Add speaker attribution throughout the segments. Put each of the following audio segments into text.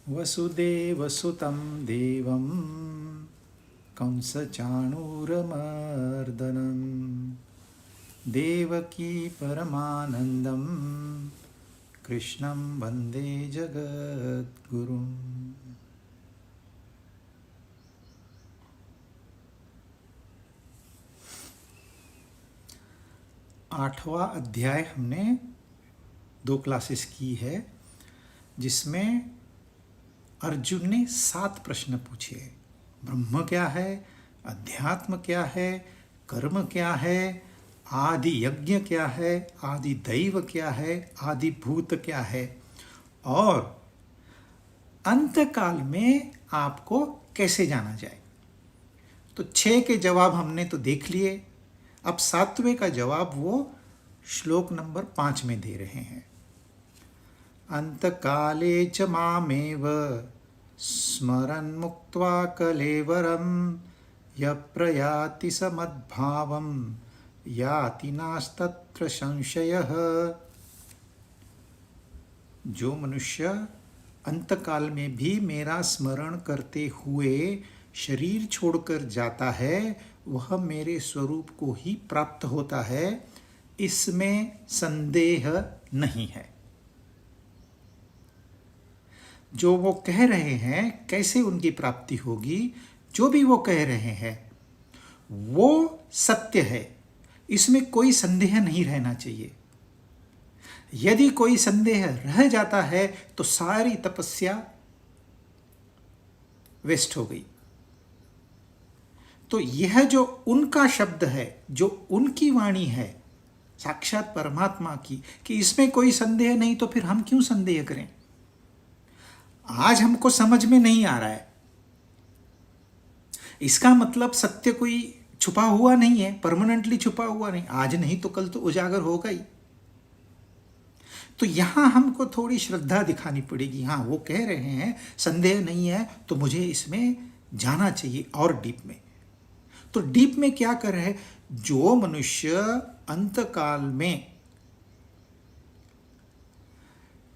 Speaker 1: वसुदेवसुतं देवं कंसचाणूरमर्दनं देवकी परमानन्दं कृष्णं वन्दे जगद्गुरुम्। आठवां अध्याय हमने 2 क्लासेस की है, जिसमें अर्जुन ने 7 प्रश्न पूछे। ब्रह्म क्या है, अध्यात्म क्या है, कर्म क्या है, आदि यज्ञ क्या है, आदि दैव क्या है, आदि भूत क्या है, और अंत काल में आपको कैसे जाना जाए। तो 6 के जवाब हमने तो देख लिए। अब 7वें का जवाब वो श्लोक नंबर 5 में दे रहे हैं। अंतकाले च मामेव स्मरन् मुक्त्वा कलेवरं यः प्रयाति समद्भावं याति नास्तत्र संशयः। जो मनुष्य अंतकाल में भी मेरा स्मरण करते हुए शरीर छोड़कर जाता है, वह मेरे स्वरूप को ही प्राप्त होता है, इसमें संदेह नहीं है। जो वो कह रहे हैं कैसे उनकी प्राप्ति होगी, जो भी वो कह रहे हैं वो सत्य है, इसमें कोई संदेह नहीं रहना चाहिए। यदि कोई संदेह रह जाता है तो सारी तपस्या वेस्ट हो गई। तो यह जो उनका शब्द है, जो उनकी वाणी है साक्षात परमात्मा की, कि इसमें कोई संदेह नहीं, तो फिर हम क्यों संदेह करें। आज हमको समझ में नहीं आ रहा है, इसका मतलब सत्य कोई छुपा हुआ नहीं है, परमानेंटली छुपा हुआ नहीं। आज नहीं तो कल तो उजागर होगा ही। तो यहां हमको थोड़ी श्रद्धा दिखानी पड़ेगी। हाँ, वो कह रहे हैं संदेह नहीं है, तो मुझे इसमें जाना चाहिए और डीप में। तो डीप में क्या कर रहे हैं, जो मनुष्य अंतकाल में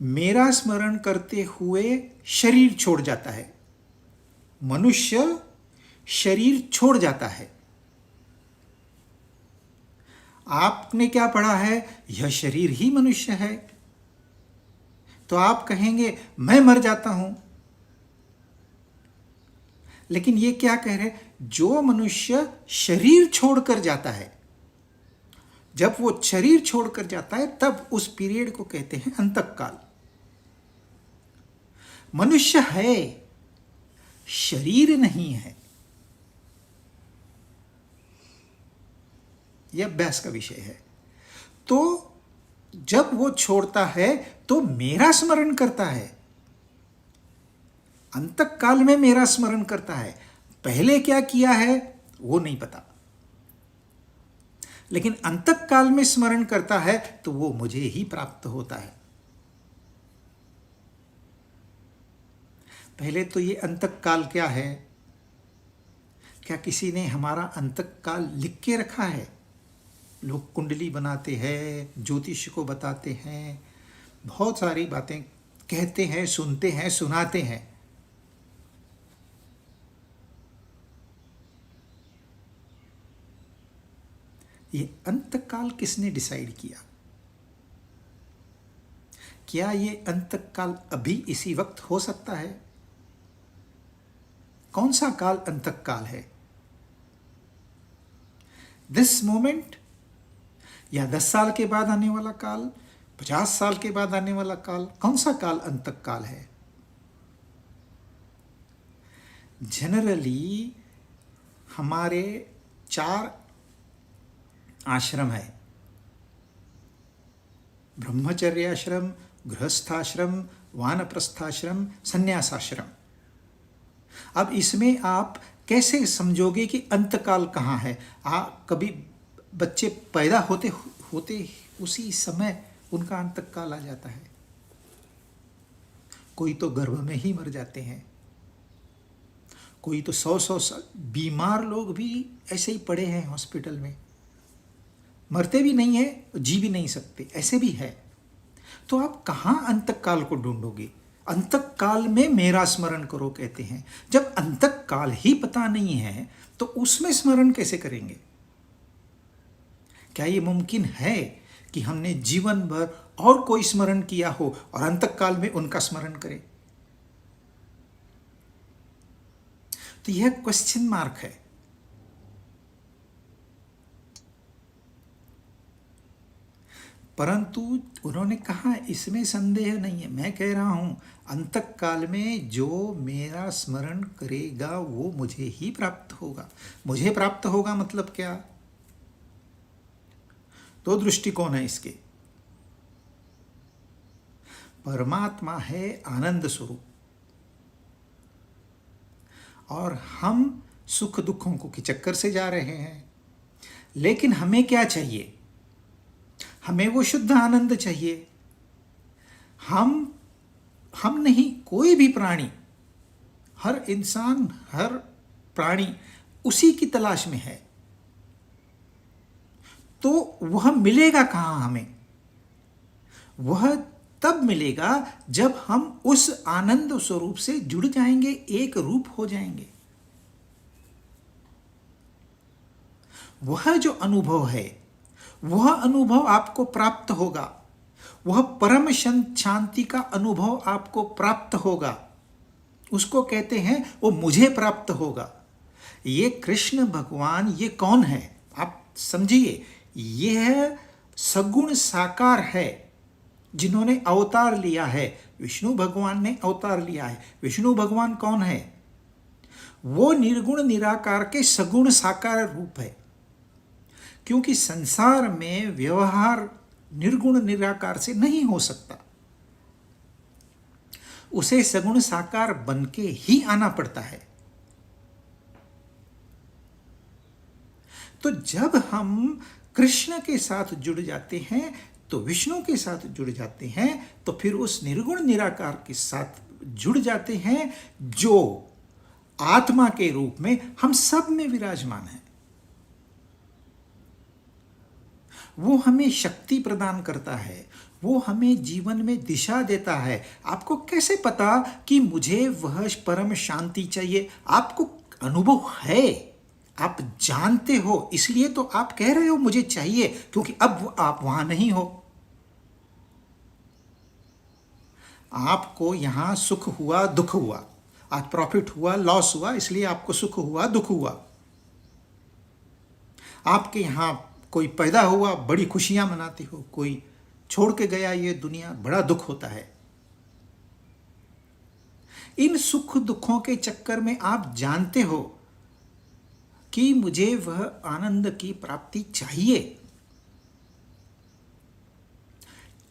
Speaker 1: मेरा स्मरण करते हुए शरीर छोड़ जाता है, मनुष्य शरीर छोड़ जाता है। आपने क्या पढ़ा है, यह शरीर ही मनुष्य है। तो आप कहेंगे मैं मर जाता हूं, लेकिन ये क्या कह रहे, जो मनुष्य शरीर छोड़कर जाता है, जब वो शरीर छोड़कर जाता है तब उस पीरियड को कहते हैं अंतकाल। मनुष्य है, शरीर नहीं है। यह अभ्यास का विषय है। तो जब वो छोड़ता है तो मेरा स्मरण करता है, अंतकाल में मेरा स्मरण करता है। पहले क्या किया है वो नहीं पता, लेकिन अंतकाल में स्मरण करता है तो वो मुझे ही प्राप्त होता है। पहले तो ये अंतकाल क्या है, क्या किसी ने हमारा अंतकाल लिख के रखा है। लोग कुंडली बनाते हैं, ज्योतिष को बताते हैं, बहुत सारी बातें कहते हैं, सुनते हैं, सुनाते हैं। ये अंतकाल किसने डिसाइड किया? क्या ये अंतकाल अभी इसी वक्त हो सकता है? कौन सा काल अंतकाल है? दिस मोमेंट, या 10 साल के बाद आने वाला काल, 50 साल के बाद आने वाला काल? कौन सा काल अंतकाल है? जनरली हमारे 4 आश्रम है, ब्रह्मचर्य आश्रम, गृहस्थाश्रम, वानप्रस्थाश्रम, संन्यासाश्रम। अब इसमें आप कैसे समझोगे कि अंतकाल कहाँ है? कभी बच्चे पैदा होते होते उसी समय उनका अंतकाल आ जाता है। कोई तो गर्भ में ही मर जाते हैं, कोई तो 100 साल। बीमार लोग भी ऐसे ही पड़े हैं हॉस्पिटल में, मरते भी नहीं है, जी भी नहीं सकते, ऐसे भी है। तो आप कहाँ अंतकाल को ढूंढोगे? अंतक काल में मेरा स्मरण करो कहते हैं। जब अंतक काल ही पता नहीं है तो उसमें स्मरण कैसे करेंगे? क्या ये मुमकिन है कि हमने जीवन भर और कोई स्मरण किया हो और अंतक काल में उनका स्मरण करें? तो यह क्वेश्चन मार्क है। परंतु उन्होंने कहा इसमें संदेह नहीं है। मैं कह रहा हूं अंतक काल में जो मेरा स्मरण करेगा वो मुझे ही प्राप्त होगा। मुझे प्राप्त होगा मतलब क्या? दो दृष्टिकोण है इसके। परमात्मा है आनंद स्वरूप और हम सुख दुखों को के चक्कर से जा रहे हैं। लेकिन हमें क्या चाहिए? हमें वो शुद्ध आनंद चाहिए। हम नहीं, कोई भी प्राणी, हर इंसान, हर प्राणी उसी की तलाश में है। तो वह मिलेगा कहां हमें? वह तब मिलेगा जब हम उस आनंद स्वरूप से जुड़ जाएंगे, एक रूप हो जाएंगे। वह जो अनुभव है, वह अनुभव आपको प्राप्त होगा। वह परम शांति का अनुभव आपको प्राप्त होगा। उसको कहते हैं वो मुझे प्राप्त होगा। ये कृष्ण भगवान, ये कौन है? आप समझिए, यह सगुण साकार है जिन्होंने अवतार लिया है। विष्णु भगवान ने अवतार लिया है। विष्णु भगवान कौन है? वो निर्गुण निराकार के सगुण साकार रूप है। क्योंकि संसार में व्यवहार निर्गुण निराकार से नहीं हो सकता, उसे सगुण साकार बनके ही आना पड़ता है। तो जब हम कृष्ण के साथ जुड़ जाते हैं, तो विष्णु के साथ जुड़ जाते हैं, तो फिर उस निर्गुण निराकार के साथ जुड़ जाते हैं जो आत्मा के रूप में हम सब में विराजमान है। वो हमें शक्ति प्रदान करता है, वो हमें जीवन में दिशा देता है। आपको कैसे पता कि मुझे वह परम शांति चाहिए? आपको अनुभव है, आप जानते हो, इसलिए तो आप कह रहे हो मुझे चाहिए, क्योंकि अब आप वहां नहीं हो। आपको यहां सुख हुआ, दुख हुआ, आज प्रॉफिट हुआ, लॉस हुआ, इसलिए आपको सुख हुआ, दुख हुआ। आपके यहां कोई पैदा हुआ, बड़ी खुशियां मनाते हो, कोई छोड़ के गया ये दुनिया, बड़ा दुख होता है। इन सुख दुखों के चक्कर में आप जानते हो कि मुझे वह आनंद की प्राप्ति चाहिए।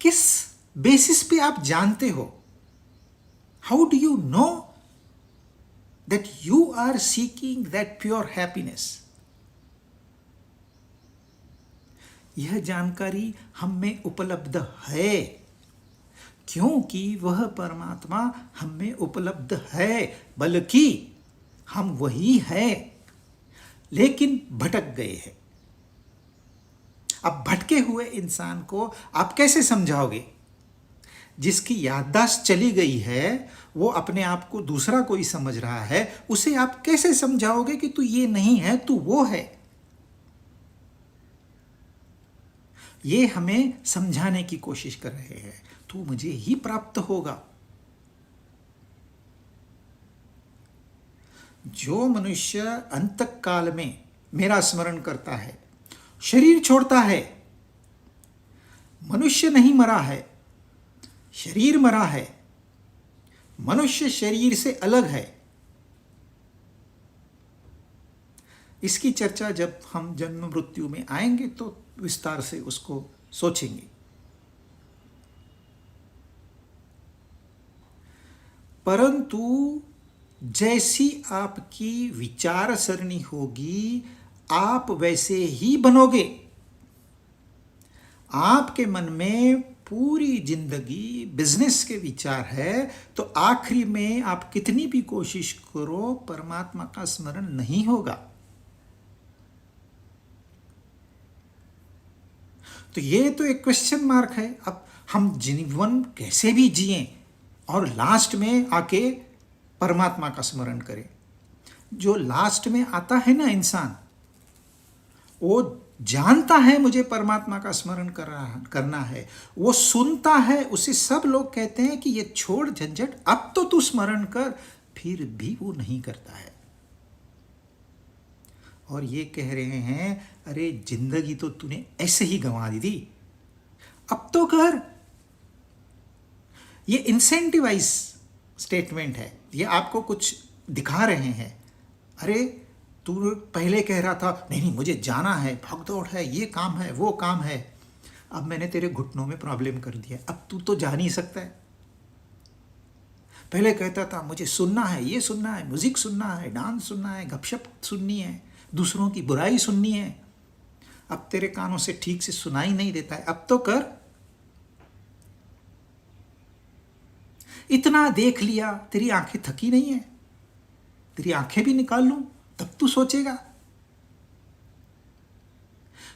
Speaker 1: किस बेसिस पे आप जानते हो? How do you know that you are seeking that pure happiness? यह जानकारी हम में उपलब्ध है, क्योंकि वह परमात्मा हम में उपलब्ध है, बल्कि हम वही है, लेकिन भटक गए हैं। अब भटके हुए इंसान को आप कैसे समझाओगे? जिसकी याददाश्त चली गई है, वो अपने आप को दूसरा कोई समझ रहा है, उसे आप कैसे समझाओगे कि तू ये नहीं है, तू वो है? ये हमें समझाने की कोशिश कर रहे हैं, तू मुझे ही प्राप्त होगा। जो मनुष्य अंतक काल में मेरा स्मरण करता है, शरीर छोड़ता है, मनुष्य नहीं मरा है, शरीर मरा है, मनुष्य शरीर से अलग है। इसकी चर्चा जब हम जन्म मृत्यु में आएंगे तो विस्तार से उसको सोचेंगे। परंतु जैसी आपकी विचार सरणी होगी, आप वैसे ही बनोगे। आपके मन में पूरी जिंदगी बिजनेस के विचार है, तो आखिरी में आप कितनी भी कोशिश करो, परमात्मा का स्मरण नहीं होगा। तो ये तो एक क्वेश्चन मार्क है। अब हम जीवन कैसे भी जिएं, और लास्ट में आके परमात्मा का स्मरण करे। जो लास्ट में आता है ना इंसान, वो जानता है मुझे परमात्मा का स्मरण करना है, वो सुनता है, उसे सब लोग कहते हैं कि ये छोड़ झंझट, अब तो तू स्मरण कर, फिर भी वो नहीं करता है। और ये कह रहे हैं अरे जिंदगी तो तूने ऐसे ही गंवा दी थी, अब तो कर। ये इंसेंटिवाइज स्टेटमेंट है, ये आपको कुछ दिखा रहे हैं। अरे तू पहले कह रहा था नहीं नहीं मुझे जाना है, भागदौड़ है, ये काम है, वो काम है, अब मैंने तेरे घुटनों में प्रॉब्लम कर दिया, अब तू तो जा नहीं सकता है। पहले कहता था मुझे सुनना है, ये सुनना है, म्यूजिक सुनना है, डांस सुनना है, गपशप सुननी है, दूसरों की बुराई सुननी है, अब तेरे कानों से ठीक से सुनाई नहीं देता है, अब तो कर। इतना देख लिया, तेरी आंखें थकी नहीं है, तेरी आंखें भी निकाल लूं तब तू सोचेगा।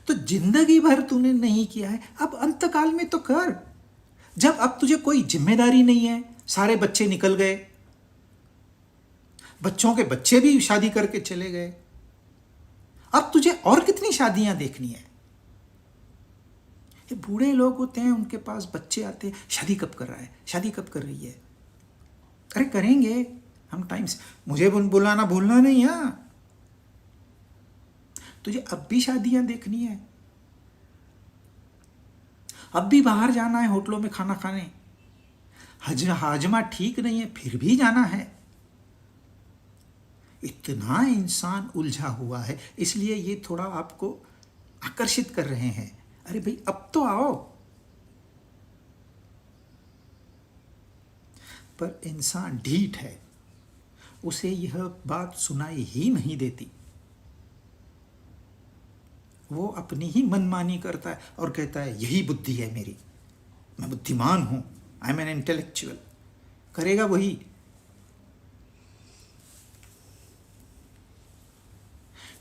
Speaker 1: तो जिंदगी भर तूने नहीं किया है, अब अंतकाल में तो कर। जब अब तुझे कोई जिम्मेदारी नहीं है, सारे बच्चे निकल गए, बच्चों के बच्चे भी शादी करके चले गए, अब तुझे और कितनी शादियां देखनी है। ये बूढ़े लोग होते हैं, उनके पास बच्चे आते हैं, शादी कब कर रहा है, शादी कब कर रही है। अरे करेंगे हम टाइम से, मुझे बुलाना भूलना नहीं है। तुझे अब भी शादियां देखनी है, अब भी बाहर जाना है होटलों में खाना खाने, हाजमा ठीक नहीं है फिर भी जाना है। इतना इंसान उलझा हुआ है, इसलिए ये थोड़ा आपको आकर्षित कर रहे हैं। अरे भाई अब तो आओ। पर इंसान ढीठ है, उसे यह बात सुनाई ही नहीं देती, वो अपनी ही मनमानी करता है और कहता है यही बुद्धि है मेरी, मैं बुद्धिमान हूं, आई एम एन इंटेलेक्चुअल। करेगा वही।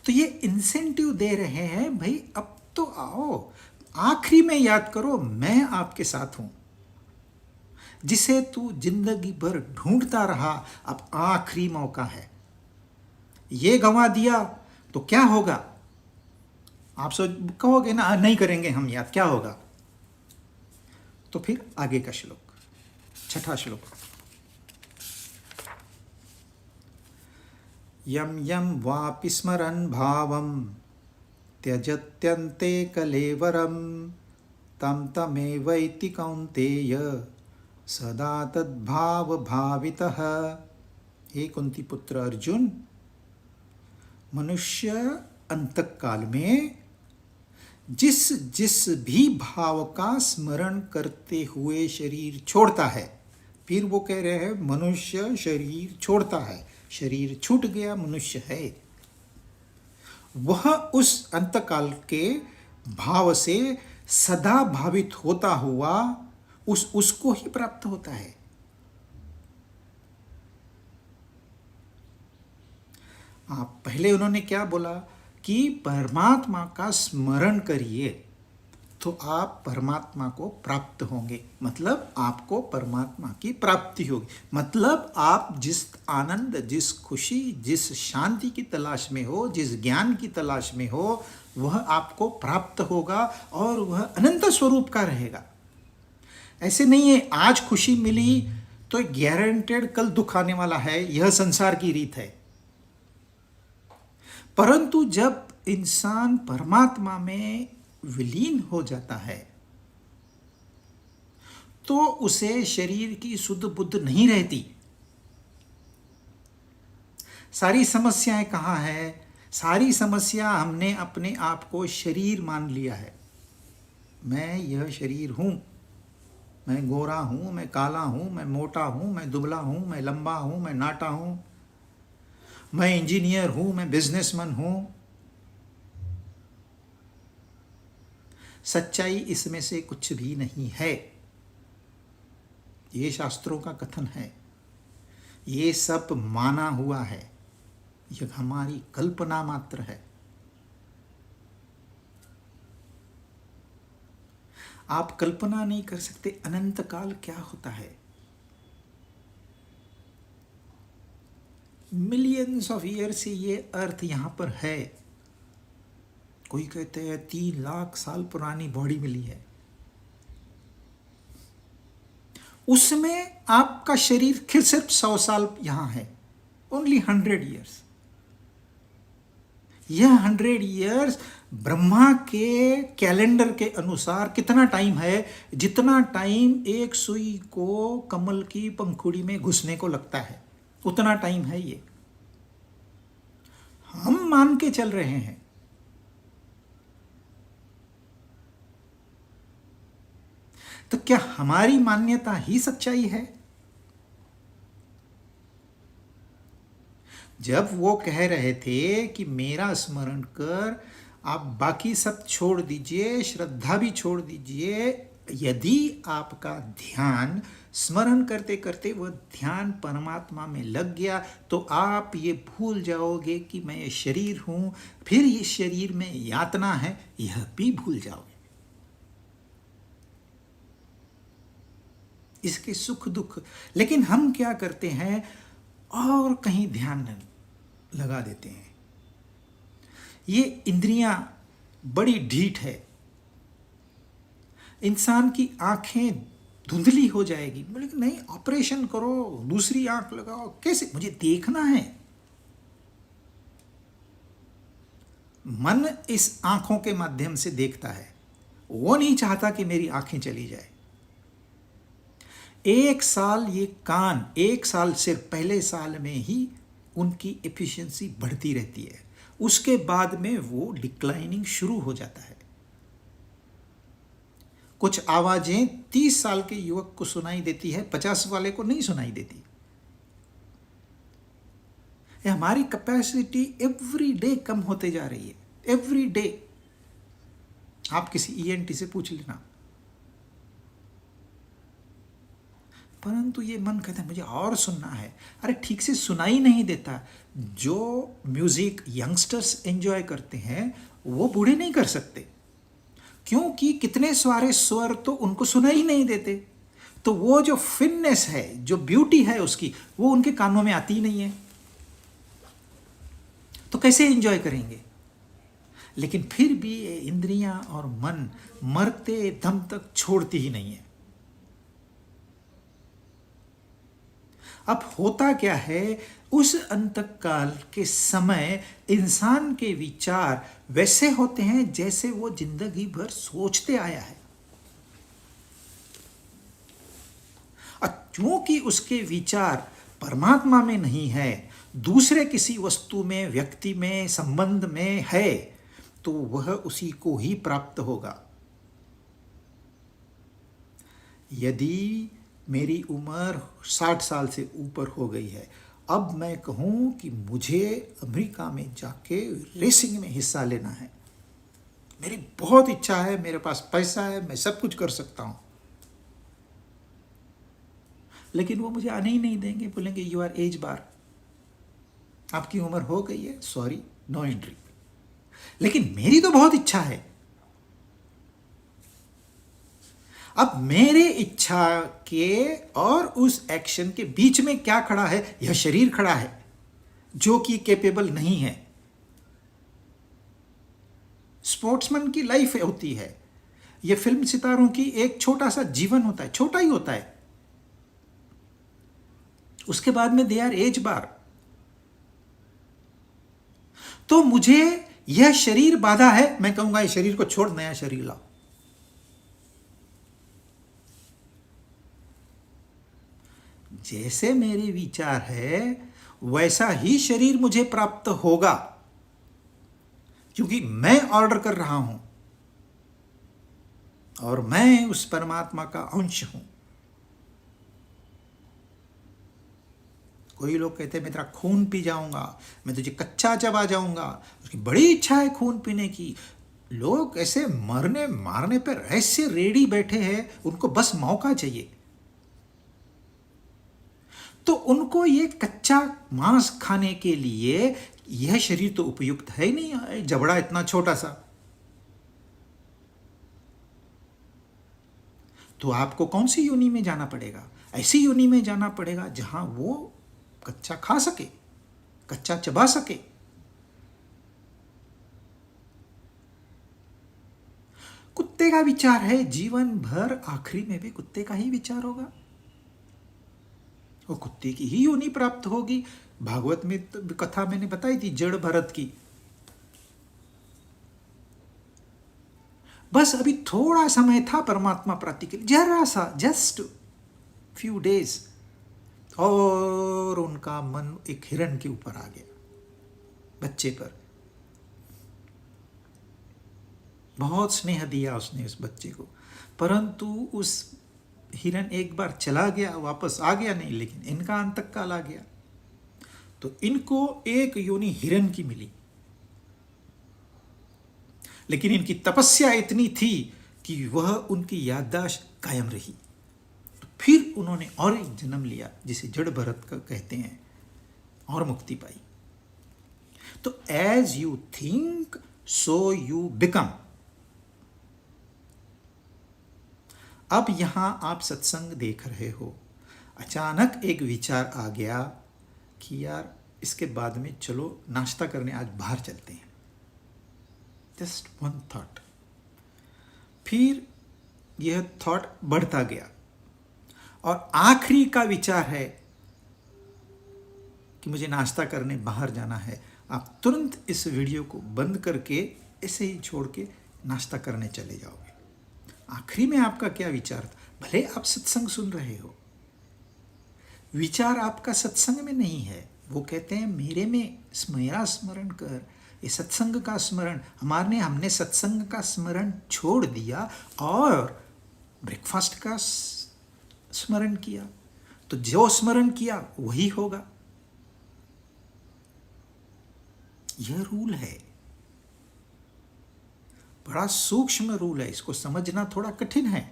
Speaker 1: तो ये इंसेंटिव दे रहे हैं, भाई अब तो आओ, आखिरी में याद करो मैं आपके साथ हूं। जिसे तू जिंदगी भर ढूंढता रहा, अब आखिरी मौका है। ये गंवा दिया तो क्या होगा। आप सोच कहोगे ना नहीं करेंगे हम याद, क्या होगा। तो फिर आगे का श्लोक, छठा श्लोक। यम यम वापि स्मरन् भावं त्यजत्यन्ते कलेवरं तं तमेवैति कौन्तेय सदा तद्भाव भावितः। हे कुंती पुत्र अर्जुन, मनुष्य अंतकाल में जिस जिस भी भाव का स्मरण करते हुए शरीर छोड़ता है, फिर वो कह रहे हैं मनुष्य शरीर छोड़ता है, शरीर छूट गया, मनुष्य है, वह उस अंतकाल के भाव से सदा भावित होता हुआ उसको ही प्राप्त होता है। आप पहले उन्होंने क्या बोला कि परमात्मा का स्मरण करिए तो आप परमात्मा को प्राप्त होंगे, मतलब आपको परमात्मा की प्राप्ति होगी, मतलब आप जिस आनंद, जिस खुशी, जिस शांति की तलाश में हो, जिस ज्ञान की तलाश में हो, वह आपको प्राप्त होगा और वह अनंत स्वरूप का रहेगा। ऐसे नहीं है आज खुशी मिली तो गारंटेड कल दुख आने वाला है, यह संसार की रीत है। परंतु जब इंसान परमात्मा में विलीन हो जाता है तो उसे शरीर की सुध बुद्ध नहीं रहती। सारी समस्याएं कहाँ है, सारी समस्या हमने अपने आप को शरीर मान लिया है। मैं यह शरीर हूं, मैं गोरा हूं, मैं काला हूं, मैं मोटा हूं, मैं दुबला हूं, मैं लंबा हूं, मैं नाटा हूं, मैं इंजीनियर हूं, मैं बिजनेसमैन हूं। सच्चाई इसमें से कुछ भी नहीं है। ये शास्त्रों का कथन है, ये सब माना हुआ है, यह हमारी कल्पना मात्र है। आप कल्पना नहीं कर सकते अनंत काल क्या होता है। मिलियंस ऑफ ईयर से ये अर्थ यहाँ पर है। कोई कहते हैं 3 लाख साल पुरानी बॉडी मिली है। उसमें आपका शरीर फिर सिर्फ 100 साल यहाँ है, ओनली 100 ईयर्स। यह 100 ईयर्स ब्रह्मा के कैलेंडर के अनुसार कितना टाइम है? जितना टाइम एक सुई को कमल की पंखुड़ी में घुसने को लगता है, उतना टाइम है ये। हम मान के चल रहे हैं। तो क्या हमारी मान्यता ही सच्चाई है? जब वो कह रहे थे कि मेरा स्मरण कर, आप बाकी सब छोड़ दीजिए, श्रद्धा भी छोड़ दीजिए, यदि आपका ध्यान स्मरण करते करते वह ध्यान परमात्मा में लग गया तो आप ये भूल जाओगे कि मैं ये शरीर हूं, फिर ये शरीर में यातना है, यह भी भूल जाओगे। इसके सुख दुख। लेकिन हम क्या करते हैं, और कहीं ध्यान लगा देते हैं। ये इंद्रियां बड़ी ढीठ है, इंसान की आंखें धुंधली हो जाएगी। बोले कि नहीं, ऑपरेशन करो, दूसरी आंख लगाओ। कैसे? मुझे देखना है। मन इस आंखों के माध्यम से देखता है, वो नहीं चाहता कि मेरी आंखें चली जाए। 1 साल ये कान, 1 साल सिर्फ पहले साल में ही उनकी एफिशिएंसी बढ़ती रहती है, उसके बाद में वो डिक्लाइनिंग शुरू हो जाता है। कुछ आवाजें 30 साल के युवक को सुनाई देती है, 50 वाले को नहीं सुनाई देती। हमारी कैपेसिटी एवरी डे कम होते जा रही है, एवरी डे। आप किसी ईएनटी से पूछ लेना। परंतु ये मन कहता है मुझे और सुनना है। अरे ठीक से सुनाई नहीं देता। जो म्यूजिक यंगस्टर्स एंजॉय करते हैं वो बूढ़े नहीं कर सकते, क्योंकि कितने सारे स्वर तो उनको सुनाई नहीं देते। तो वो जो फिननेस है, जो ब्यूटी है उसकी, वो उनके कानों में आती ही नहीं है। तो कैसे एंजॉय करेंगे? लेकिन फिर भी ये इंद्रियां और मन मरते दम तक छोड़ती ही नहीं है। अब होता क्या है, उस अंतकाल के समय इंसान के विचार वैसे होते हैं जैसे वो जिंदगी भर सोचते आया है। क्योंकि उसके विचार परमात्मा में नहीं है, दूसरे किसी वस्तु में, व्यक्ति में, संबंध में है, तो वह उसी को ही प्राप्त होगा। यदि मेरी उम्र 60 साल से ऊपर हो गई है, अब मैं कहूं कि मुझे अमेरिका में जाके रेसिंग में हिस्सा लेना है, मेरी बहुत इच्छा है, मेरे पास पैसा है, मैं सब कुछ कर सकता हूं, लेकिन वो मुझे आने ही नहीं देंगे। बोलेंगे यू आर एज बार, आपकी उम्र हो गई है, सॉरी, नो एंट्री। लेकिन मेरी तो बहुत इच्छा है। अब मेरे इच्छा के और उस एक्शन के बीच में क्या खड़ा है? यह शरीर खड़ा है जो कि कैपेबल नहीं है। स्पोर्ट्समैन की लाइफ होती है, यह फिल्म सितारों की एक छोटा सा जीवन होता है, छोटा ही होता है। उसके बाद में दे आर एज बार। तो मुझे यह शरीर बाधा है, मैं कहूंगा इस शरीर को छोड़, नया शरीर लाओ। जैसे मेरे विचार है वैसा ही शरीर मुझे प्राप्त होगा, क्योंकि मैं ऑर्डर कर रहा हूं और मैं उस परमात्मा का अंश हूं। कोई लोग कहते हैं मैं तेरा खून पी जाऊंगा, मैं तुझे कच्चा चबा जाऊंगा। उसकी बड़ी इच्छा है खून पीने की। लोग ऐसे मरने मारने पर ऐसे रेडी बैठे हैं, उनको बस मौका चाहिए। तो उनको ये कच्चा मांस खाने के लिए यह शरीर तो उपयुक्त है ही नहीं, जबड़ा इतना छोटा सा। तो आपको कौन सी योनि में जाना पड़ेगा? ऐसी योनि में जाना पड़ेगा जहां वो कच्चा खा सके। कच्चा चबा सके। कुत्ते का विचार है, जीवन भर आखिरी में भी कुत्ते का ही विचार होगा, वो कुत्ते की ही योनि प्राप्त होगी। भागवत में तो कथा मैंने बताई थी जड़ भरत की। बस अभी थोड़ा समय था परमात्मा प्राप्ति के लिए, जरा सा, जस्ट फ्यू डेज, और उनका मन एक हिरण के ऊपर आ गया, बच्चे पर। बहुत स्नेह दिया उसने उस बच्चे को, परंतु उस हिरण एक बार चला गया, वापस आ गया नहीं, लेकिन इनका अंतकाल आ गया। तो इनको एक योनि हिरण की मिली, लेकिन इनकी तपस्या इतनी थी कि वह उनकी याददाश्त कायम रही। तो फिर उन्होंने और एक जन्म लिया, जिसे जड़ भरत का कहते हैं, और मुक्ति पाई। तो as you think so you become. अब यहां आप सत्संग देख रहे हो, अचानक एक विचार आ गया कि यार इसके बाद में चलो नाश्ता करने आज बाहर चलते हैं। Just one thought. फिर यह थॉट बढ़ता गया, और आखिरी का विचार है कि मुझे नाश्ता करने बाहर जाना है। आप तुरंत इस वीडियो को बंद करके ऐसे ही छोड़ के नाश्ता करने चले जाओगे। आखिरी में आपका क्या विचार था? भले आप सत्संग सुन रहे हो, विचार आपका सत्संग में नहीं है। वो कहते हैं मेरे में मेरा स्मरण कर, ये सत्संग का स्मरण। हमने सत्संग का स्मरण छोड़ दिया और ब्रेकफास्ट का स्मरण किया, तो जो स्मरण किया वही होगा। यह रूल है, बड़ा सूक्ष्म रूल है, इसको समझना थोड़ा कठिन है,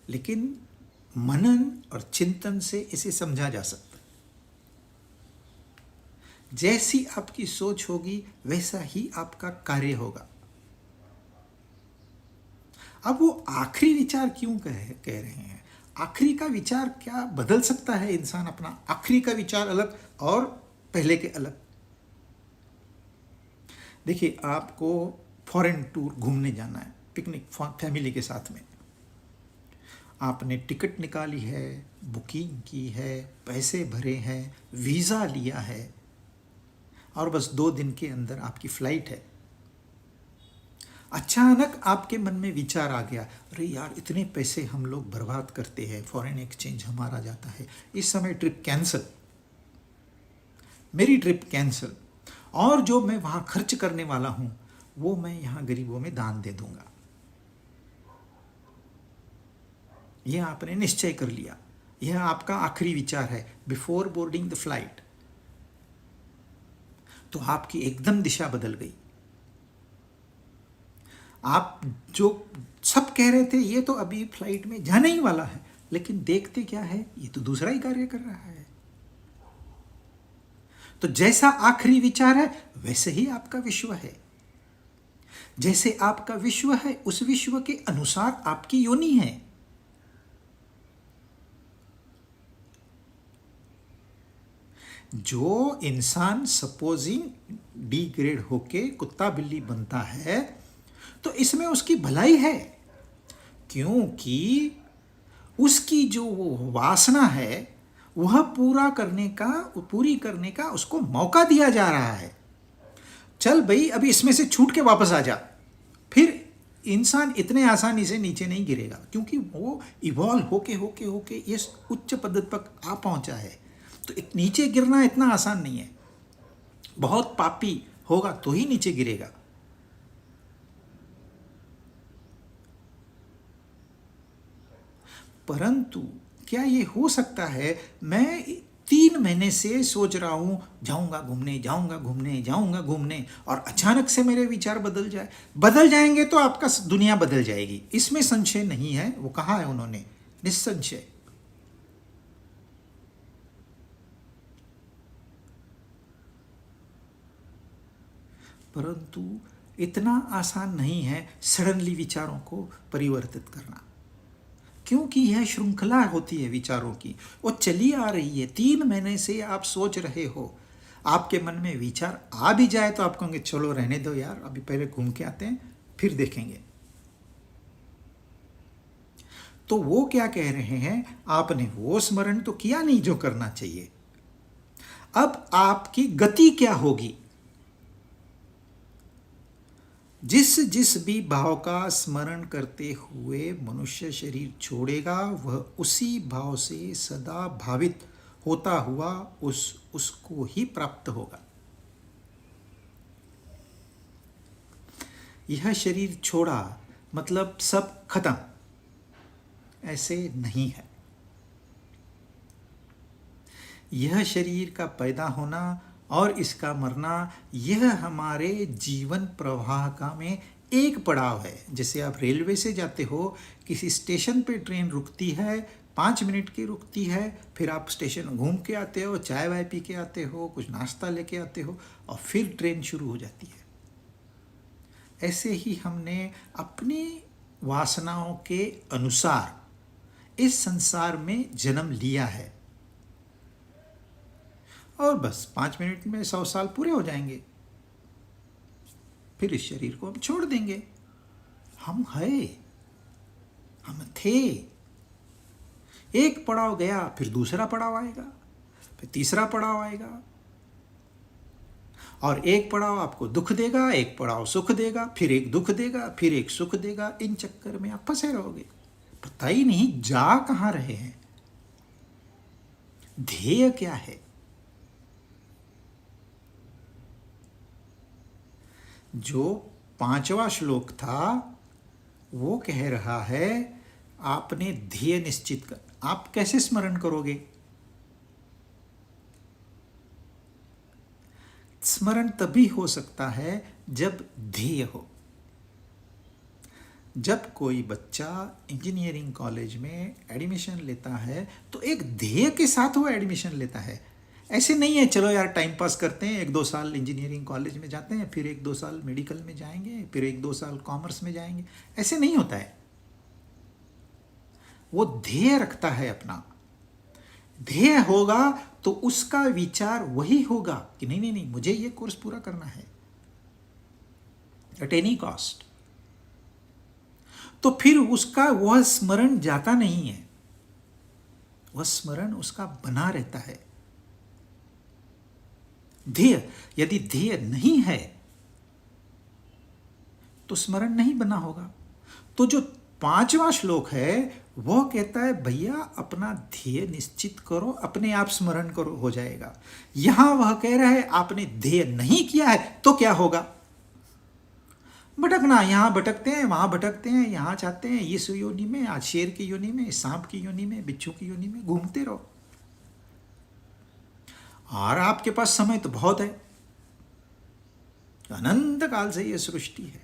Speaker 1: लेकिन मनन और चिंतन से इसे समझा जा सकता है। जैसी आपकी सोच होगी वैसा ही आपका कार्य होगा। अब वो आखिरी विचार क्यों कह रहे हैं? आखिरी का विचार क्या बदल सकता है इंसान अपना? आखिरी का विचार अलग और पहले के अलग। देखिए, आपको फॉरेन टूर घूमने जाना है, पिकनिक फैमिली के साथ में। आपने टिकट निकाली है, बुकिंग की है, पैसे भरे हैं, वीज़ा लिया है, और बस 2 दिन के अंदर आपकी फ्लाइट है। अचानक आपके मन में विचार आ गया, अरे यार इतने पैसे हम लोग बर्बाद करते हैं, फॉरेन एक्सचेंज हमारा जाता है, इस समय ट्रिप कैंसिल, मेरी ट्रिप कैंसिल, और जो मैं वहाँ खर्च करने वाला हूँ वो मैं यहाँ गरीबों में दान दे दूंगा। यह आपने निश्चय कर लिया, यह आपका आखिरी विचार है बिफोर बोर्डिंग द फ्लाइट। तो आपकी एकदम दिशा बदल गई। आप जो सब कह रहे थे ये तो अभी फ्लाइट में जाने ही वाला है, लेकिन देखते क्या है, ये तो दूसरा ही कार्य कर रहा है। तो जैसा आखिरी विचार है वैसे ही आपका विश्व है। जैसे आपका विश्व है उस विश्व के अनुसार आपकी योनि है। जो इंसान सपोजिंग डी ग्रेड होके कुत्ता बिल्ली बनता है तो इसमें उसकी भलाई है, क्योंकि उसकी जो वो वासना है वह पूरी करने का उसको मौका दिया जा रहा है। चल भाई अभी इसमें से छूट के वापस आ जा। फिर इंसान इतने आसानी से नीचे नहीं गिरेगा, क्योंकि वो इवॉल्व होके इस उच्च पद तक आ पहुंचा है। तो नीचे गिरना इतना आसान नहीं है, बहुत पापी होगा तो ही नीचे गिरेगा। परंतु क्या ये हो सकता है, मैं 3 महीने से सोच रहा हूं जाऊंगा घूमने, और अचानक से मेरे विचार बदल जाएंगे तो आपका दुनिया बदल जाएगी, इसमें संशय नहीं है। वो कहा है उन्होंने, निस्संशय। परंतु इतना आसान नहीं है सडनली विचारों को परिवर्तित करना, क्योंकि यह श्रृंखला होती है विचारों की, वो चली आ रही है। 3 महीने से आप सोच रहे हो, आपके मन में विचार आ भी जाए तो आप कहोगे चलो रहने दो यार, अभी पहले घूम के आते हैं फिर देखेंगे। तो वो क्या कह रहे हैं, आपने वो स्मरण तो किया नहीं जो करना चाहिए, अब आपकी गति क्या होगी? जिस जिस भी भाव का स्मरण करते हुए मनुष्य शरीर छोड़ेगा, वह उसी भाव से सदा भावित होता हुआ उसको ही प्राप्त होगा। यह शरीर छोड़ा मतलब सब खत्म, ऐसे नहीं है। यह शरीर का पैदा होना और इसका मरना, यह हमारे जीवन प्रवाह का में एक पड़ाव है। जैसे आप रेलवे से जाते हो, किसी स्टेशन पे ट्रेन रुकती है, 5 मिनट की रुकती है, फिर आप स्टेशन घूम के आते हो, चाय वाय पी के आते हो, कुछ नाश्ता लेके आते हो और फिर ट्रेन शुरू हो जाती है। ऐसे ही हमने अपनी वासनाओं के अनुसार इस संसार में जन्म लिया है और बस 5 मिनट में 100 साल पूरे हो जाएंगे, फिर इस शरीर को हम छोड़ देंगे। हम थे, एक पड़ाव गया, फिर दूसरा पड़ाव आएगा, फिर तीसरा पड़ाव आएगा, और एक पड़ाव आपको दुख देगा, एक पड़ाव सुख देगा, फिर एक दुख देगा, फिर एक सुख देगा। इन चक्कर में आप फंसे रहोगे, पता ही नहीं जा कहां रहे हैं। ध्येय क्या है? जो 5वां श्लोक था वो कह रहा है आपने ध्येय निश्चित कर। आप कैसे स्मरण करोगे? स्मरण तभी हो सकता है जब ध्येय हो। जब कोई बच्चा इंजीनियरिंग कॉलेज में एडमिशन लेता है तो एक ध्येय के साथ वो एडमिशन लेता है। ऐसे नहीं है चलो यार टाइम पास करते हैं, 1-2 साल इंजीनियरिंग कॉलेज में जाते हैं, फिर 1-2 साल मेडिकल में जाएंगे, फिर 1-2 साल कॉमर्स में जाएंगे। ऐसे नहीं होता है। वो ध्येय रखता है अपना। ध्येय होगा तो उसका विचार वही होगा कि नहीं नहीं नहीं, मुझे ये कोर्स पूरा करना है एट एनी कॉस्ट। तो फिर उसका वह स्मरण जाता नहीं है, वह स्मरण उसका बना रहता है। ध्येय, यदि ध्येय नहीं है तो स्मरण नहीं बना होगा। तो जो 5वां श्लोक है वह कहता है भैया अपना ध्येय निश्चित करो, अपने आप स्मरण करो, हो जाएगा। यहां वह कह रहा है आपने ध्येय नहीं किया है तो क्या होगा? भटकना, यहां भटकते हैं, वहां भटकते हैं, यहां चाहते हैं, इस योनि में, आज शेर की योनि में, सांप की योनि में, बिच्छू की योनि में घूमते रहो। और आपके पास समय तो बहुत है, अनंत काल से यह सृष्टि है।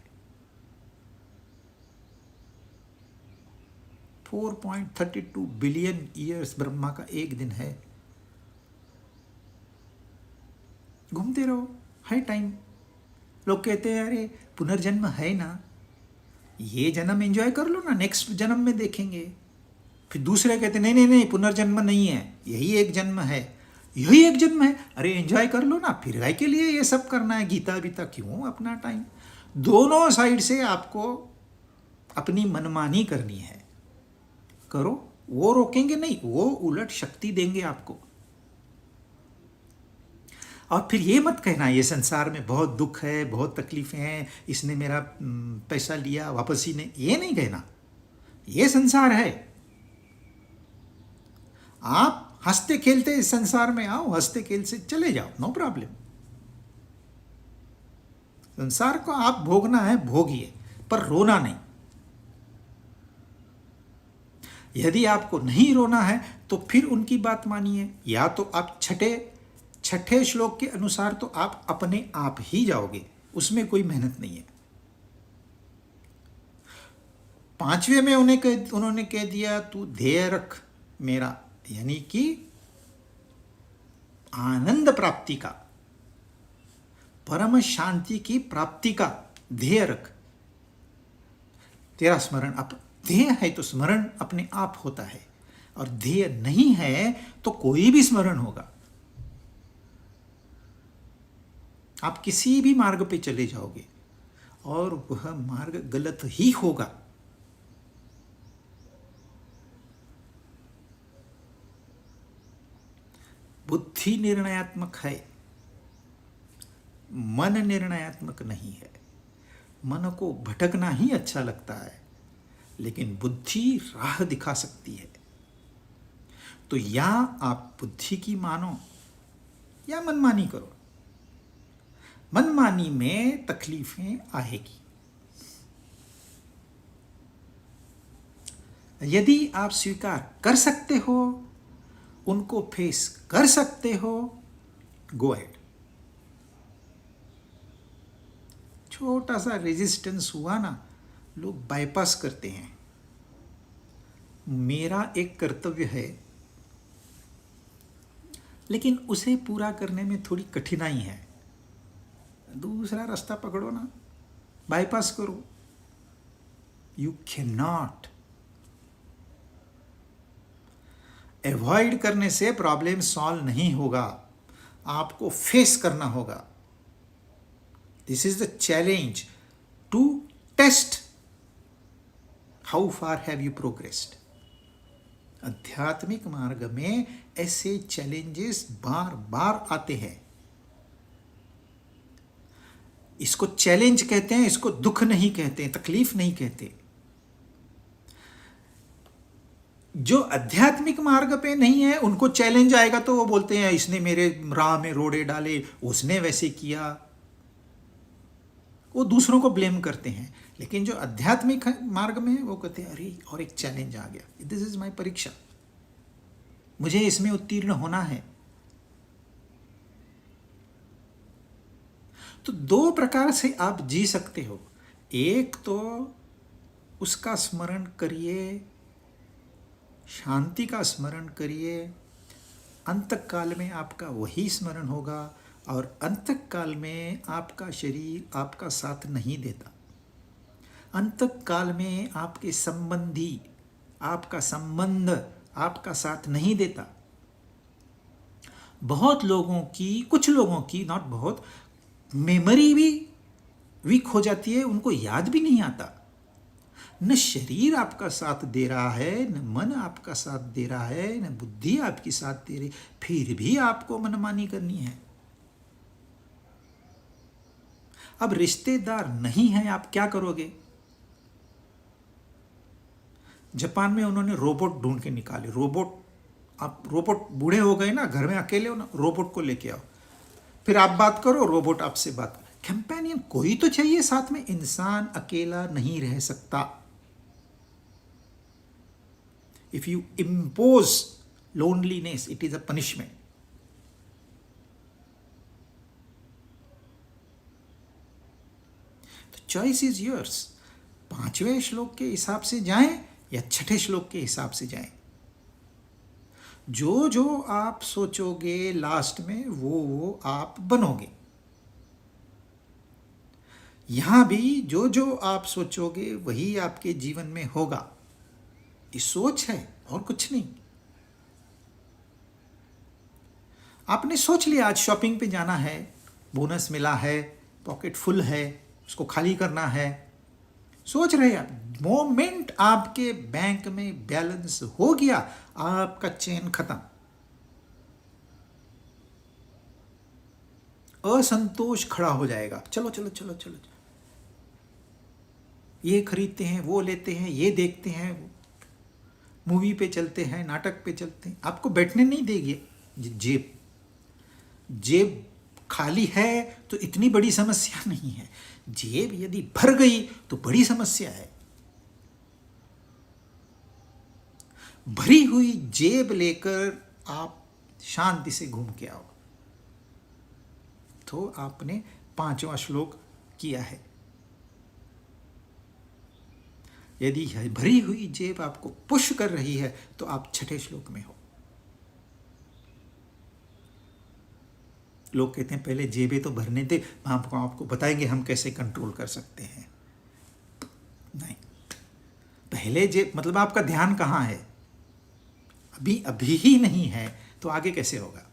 Speaker 1: 4.32 बिलियन ईयर्स ब्रह्मा का एक दिन है। घूमते रहो, है टाइम। लोग कहते हैं अरे पुनर्जन्म है ना, ये जन्म एंजॉय कर लो ना, नेक्स्ट जन्म में देखेंगे। फिर दूसरे कहते नहीं नहीं नहीं, पुनर्जन्म नहीं है, यही एक जन्म है, यही एक जन्म है। अरे एंजॉय कर लो ना, फिर गाय के लिए ये सब करना है, गीता बीता क्यों अपना टाइम। दोनों साइड से आपको अपनी मनमानी करनी है। करो, वो रोकेंगे नहीं, वो उलट शक्ति देंगे आपको। और फिर ये मत कहना ये संसार में बहुत दुख है, बहुत तकलीफें हैं, इसने मेरा पैसा लिया वापस ही नहीं, ये नहीं कहना। ये संसार है, आप हंसते खेलते इस संसार में आओ, हंसते खेलते चले जाओ, नो प्रॉब्लम। संसार को आप भोगना है भोगिए, पर रोना नहीं। यदि आपको नहीं रोना है तो फिर उनकी बात मानिए, या तो आप छठे श्लोक के अनुसार तो आप अपने आप ही जाओगे, उसमें कोई मेहनत नहीं है। 5वें में उन्होंने कह दिया तू ध्येय रख मेरा, यानी कि आनंद प्राप्ति का, परम शांति की प्राप्ति का ध्येय रख। तेरा स्मरण अब ध्येय है तो स्मरण अपने आप होता है, और ध्येय नहीं है तो कोई भी स्मरण होगा। आप किसी भी मार्ग पे चले जाओगे और वह मार्ग गलत ही होगा। बुद्धि निर्णयात्मक है, मन निर्णयात्मक नहीं है। मन को भटकना ही अच्छा लगता है, लेकिन बुद्धि राह दिखा सकती है। तो या आप बुद्धि की मानो या मनमानी करो। मनमानी में तकलीफें आएगी। यदि आप स्वीकार कर सकते हो, उनको फेस कर सकते हो, गो अहेड। छोटा सा रेजिस्टेंस हुआ ना, लोग बाईपास करते हैं। मेरा एक कर्तव्य है, लेकिन उसे पूरा करने में थोड़ी कठिनाई है। दूसरा रास्ता पकड़ो ना, बाईपास करो। You can not. अवॉइड करने से प्रॉब्लम सॉल्व नहीं होगा, आपको फेस करना होगा। This is the challenge to test how far have you progressed. आध्यात्मिक मार्ग में ऐसे चैलेंजेस बार बार आते हैं। इसको चैलेंज कहते हैं, इसको दुख नहीं कहते, तकलीफ नहीं कहते। जो आध्यात्मिक मार्ग पे नहीं है, उनको चैलेंज आएगा तो वो बोलते हैं इसने मेरे राह में रोड़े डाले, उसने वैसे किया। वो दूसरों को ब्लेम करते हैं। लेकिन जो आध्यात्मिक मार्ग में है, वो कहते हैं अरे और एक चैलेंज आ गया, दिस इज माय परीक्षा, मुझे इसमें उत्तीर्ण होना है। तो दो प्रकार से आप जी सकते हो। एक तो उसका स्मरण करिए, शांति का स्मरण करिए, अंतकाल में आपका वही स्मरण होगा। और अंतकाल में आपका शरीर आपका साथ नहीं देता। अंतकाल में आपके संबंधी, आपका संबंध आपका साथ नहीं देता। बहुत लोगों की, कुछ लोगों की, नॉट बहुत, मेमोरी भी वीक हो जाती है, उनको याद भी नहीं आता। न शरीर आपका साथ दे रहा है, न मन आपका साथ दे रहा है, न बुद्धि आपकी साथ दे रही, फिर भी आपको मनमानी करनी है। अब रिश्तेदार नहीं है, आप क्या करोगे? जापान में उन्होंने रोबोट ढूंढ के निकाले। रोबोट, आप रोबोट बूढ़े हो गए ना, घर में अकेले हो ना, रोबोट को लेके आओ, फिर आप बात करो, रोबोट आपसे बात करो। कंपेनियन कोई तो चाहिए साथ में। इंसान अकेला नहीं रह सकता। If you impose loneliness, it is a punishment. The choice is yours. 5वें श्लोक के हिसाब से जाएं या छठे श्लोक के हिसाब से जाएं। जो जो आप सोचोगे लास्ट में, वो आप बनोगे। यहां भी जो जो आप सोचोगे वही आपके जीवन में होगा। ये सोच है और कुछ नहीं। आपने सोच लिया आज शॉपिंग पे जाना है, बोनस मिला है, पॉकेट फुल है, उसको खाली करना है, सोच रहे आप। मोमेंट आपके बैंक में बैलेंस हो गया, आपका चेन खत्म। असंतोष खड़ा हो जाएगा। चलो चलो चलो चलो, ये खरीदते हैं, वो लेते हैं, ये देखते हैं, मूवी पे चलते हैं, नाटक पे चलते हैं। आपको बैठने नहीं देगी जेब। जेब खाली है तो इतनी बड़ी समस्या नहीं है। जेब यदि भर गई तो बड़ी समस्या है। भरी हुई जेब लेकर आप शांति से घूम के आओ। तो आपने 5वां श्लोक किया है। यदि भरी हुई जेब आपको पुश कर रही है तो आप छठे श्लोक में हो। लोग कहते हैं पहले जेबें तो भरने दे, हम आपको बताएंगे हम कैसे कंट्रोल कर सकते हैं। नहीं, पहले जेब, मतलब आपका ध्यान कहाँ है? अभी ही नहीं है तो आगे कैसे होगा?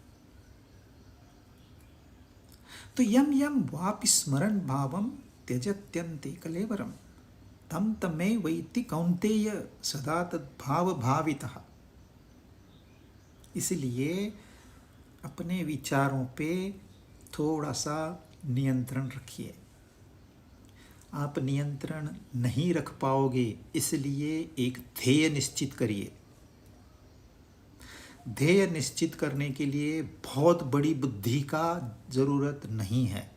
Speaker 1: तो यम यम वापि स्मरण भावम त्यजत्यन्ते कलेवरम तम तमे वैति कौन्तेय सदा तद्भाव भावितः। इसलिए अपने विचारों पे थोड़ा सा नियंत्रण रखिए। आप नियंत्रण नहीं रख पाओगे, इसलिए एक ध्येय निश्चित करिए। ध्येय निश्चित करने के लिए बहुत बड़ी बुद्धि का जरूरत नहीं है,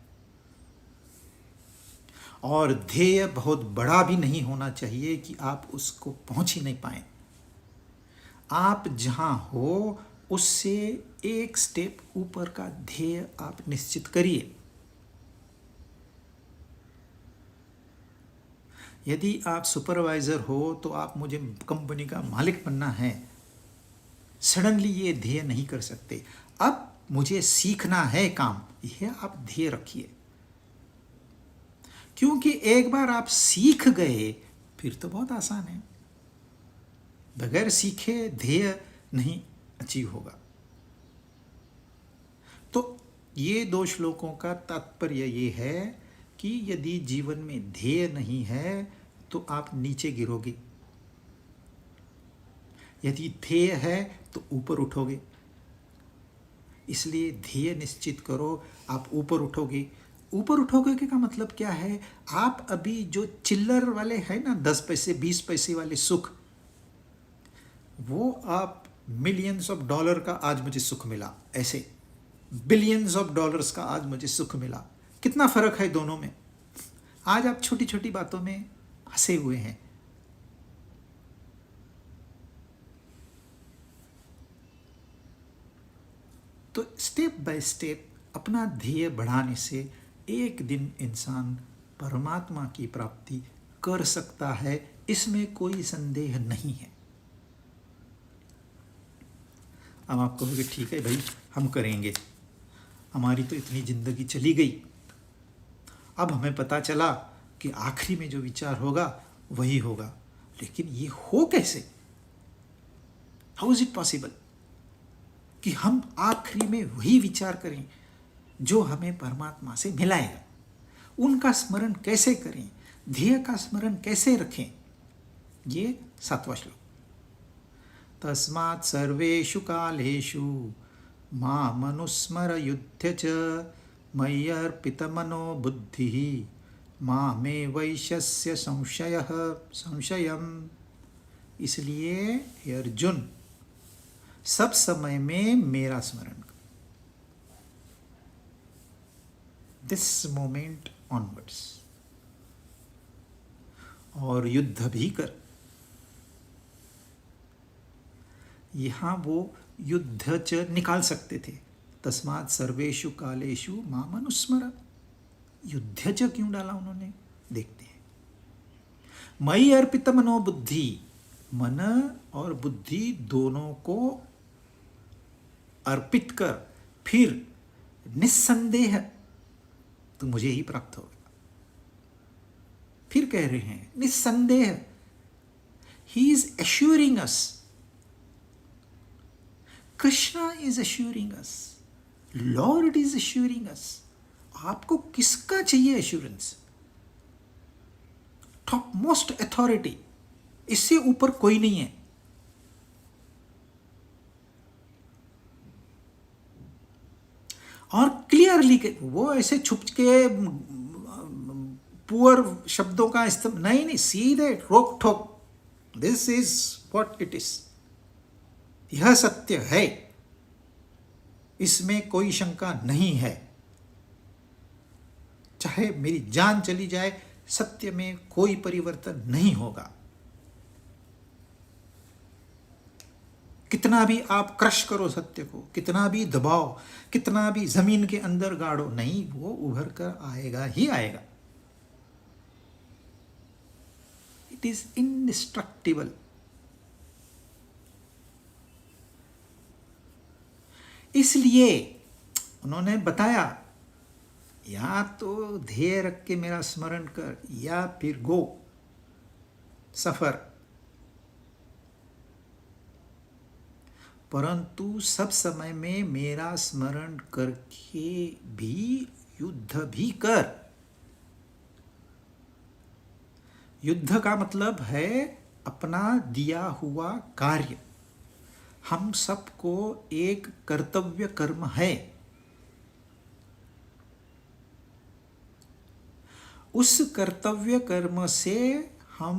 Speaker 1: और ध्येय बहुत बड़ा भी नहीं होना चाहिए कि आप उसको पहुंच ही नहीं पाए। आप जहां हो उससे एक स्टेप ऊपर का ध्येय आप निश्चित करिए। यदि आप सुपरवाइजर हो तो आप मुझे कंपनी का मालिक बनना है, सडनली ये ध्येय नहीं कर सकते। अब मुझे सीखना है काम, यह आप ध्येय रखिए, क्योंकि एक बार आप सीख गए फिर तो बहुत आसान है। बगैर सीखे ध्येय नहीं अचीव होगा। तो ये 2 श्लोकों का तात्पर्य ये है कि यदि जीवन में ध्येय नहीं है तो आप नीचे गिरोगे, यदि ध्येय है तो ऊपर उठोगे। इसलिए ध्येय निश्चित करो, आप ऊपर उठोगे। ऊपर उठोगे का मतलब क्या है? आप अभी जो चिल्लर वाले हैं ना, 10 पैसे 20 पैसे वाले सुख, वो आप मिलियंस ऑफ डॉलर का आज मुझे सुख मिला, ऐसे बिलियंस ऑफ डॉलर्स का आज मुझे सुख मिला। कितना फर्क है दोनों में। आज आप छोटी छोटी बातों में हंसे हुए हैं। तो स्टेप बाय स्टेप अपना ध्येय बढ़ाने से एक दिन इंसान परमात्मा की प्राप्ति कर सकता है, इसमें कोई संदेह नहीं है। अब आप कहोगे ठीक है भाई, हम करेंगे, हमारी तो इतनी जिंदगी चली गई, अब हमें पता चला कि आखिरी में जो विचार होगा वही होगा, लेकिन ये हो कैसे? हाउ इज इट पॉसिबल कि हम आखिरी में वही विचार करें जो हमें परमात्मा से मिलाएगा? उनका स्मरण कैसे करें, ध्येय का स्मरण कैसे रखें? ये 7वां श्लोक। तस्मात् सर्वेषु कालेषु मामनुस्मर युध्य च मय्यर्पितमनो बुद्धिः मामे वैश्यस्य संशयम्। इसलिए हे अर्जुन, सब समय में मेरा स्मरण कर, दिस मोमेंट ऑनवर्ड्स, और युद्ध भी कर। यहां वो युद्ध च निकाल सकते थे, तस्मात् सर्वेषु कालेषु माम अनुस्मर। युद्ध च क्यों डाला उन्होंने, देखते हैं। मयि अर्पित मनोबुद्धि, मन और बुद्धि दोनों को अर्पित कर फिर निस्संदेह तो मुझे ही प्राप्त होगा। फिर कह रहे हैं निस्संदेह, he is assuring us, Krishna is assuring us, lord is assuring us. आपको किसका चाहिए एश्योरेंस? टॉप मोस्ट अथॉरिटी, इससे ऊपर कोई नहीं है। और क्लियरली वो ऐसे छुप के पुअर शब्दों का इस्तेमाल नहीं, सीधे रोक ठोक, this is what it is, यह सत्य है, इसमें कोई शंका नहीं है। चाहे मेरी जान चली जाए, सत्य में कोई परिवर्तन नहीं होगा। कितना भी आप क्रश करो सत्य को, कितना भी दबाओ, कितना भी जमीन के अंदर गाड़ो, नहीं, वो उभर कर आएगा ही आएगा। It is indestructible. इसलिए उन्होंने बताया, या तो ध्येय रख के मेरा स्मरण कर, या फिर गो सफर। परंतु सब समय में मेरा स्मरण करके भी युद्ध भी कर। युद्ध का मतलब है अपना दिया हुआ कार्य। हम सबको एक कर्तव्य कर्म है, उस कर्तव्य कर्म से हम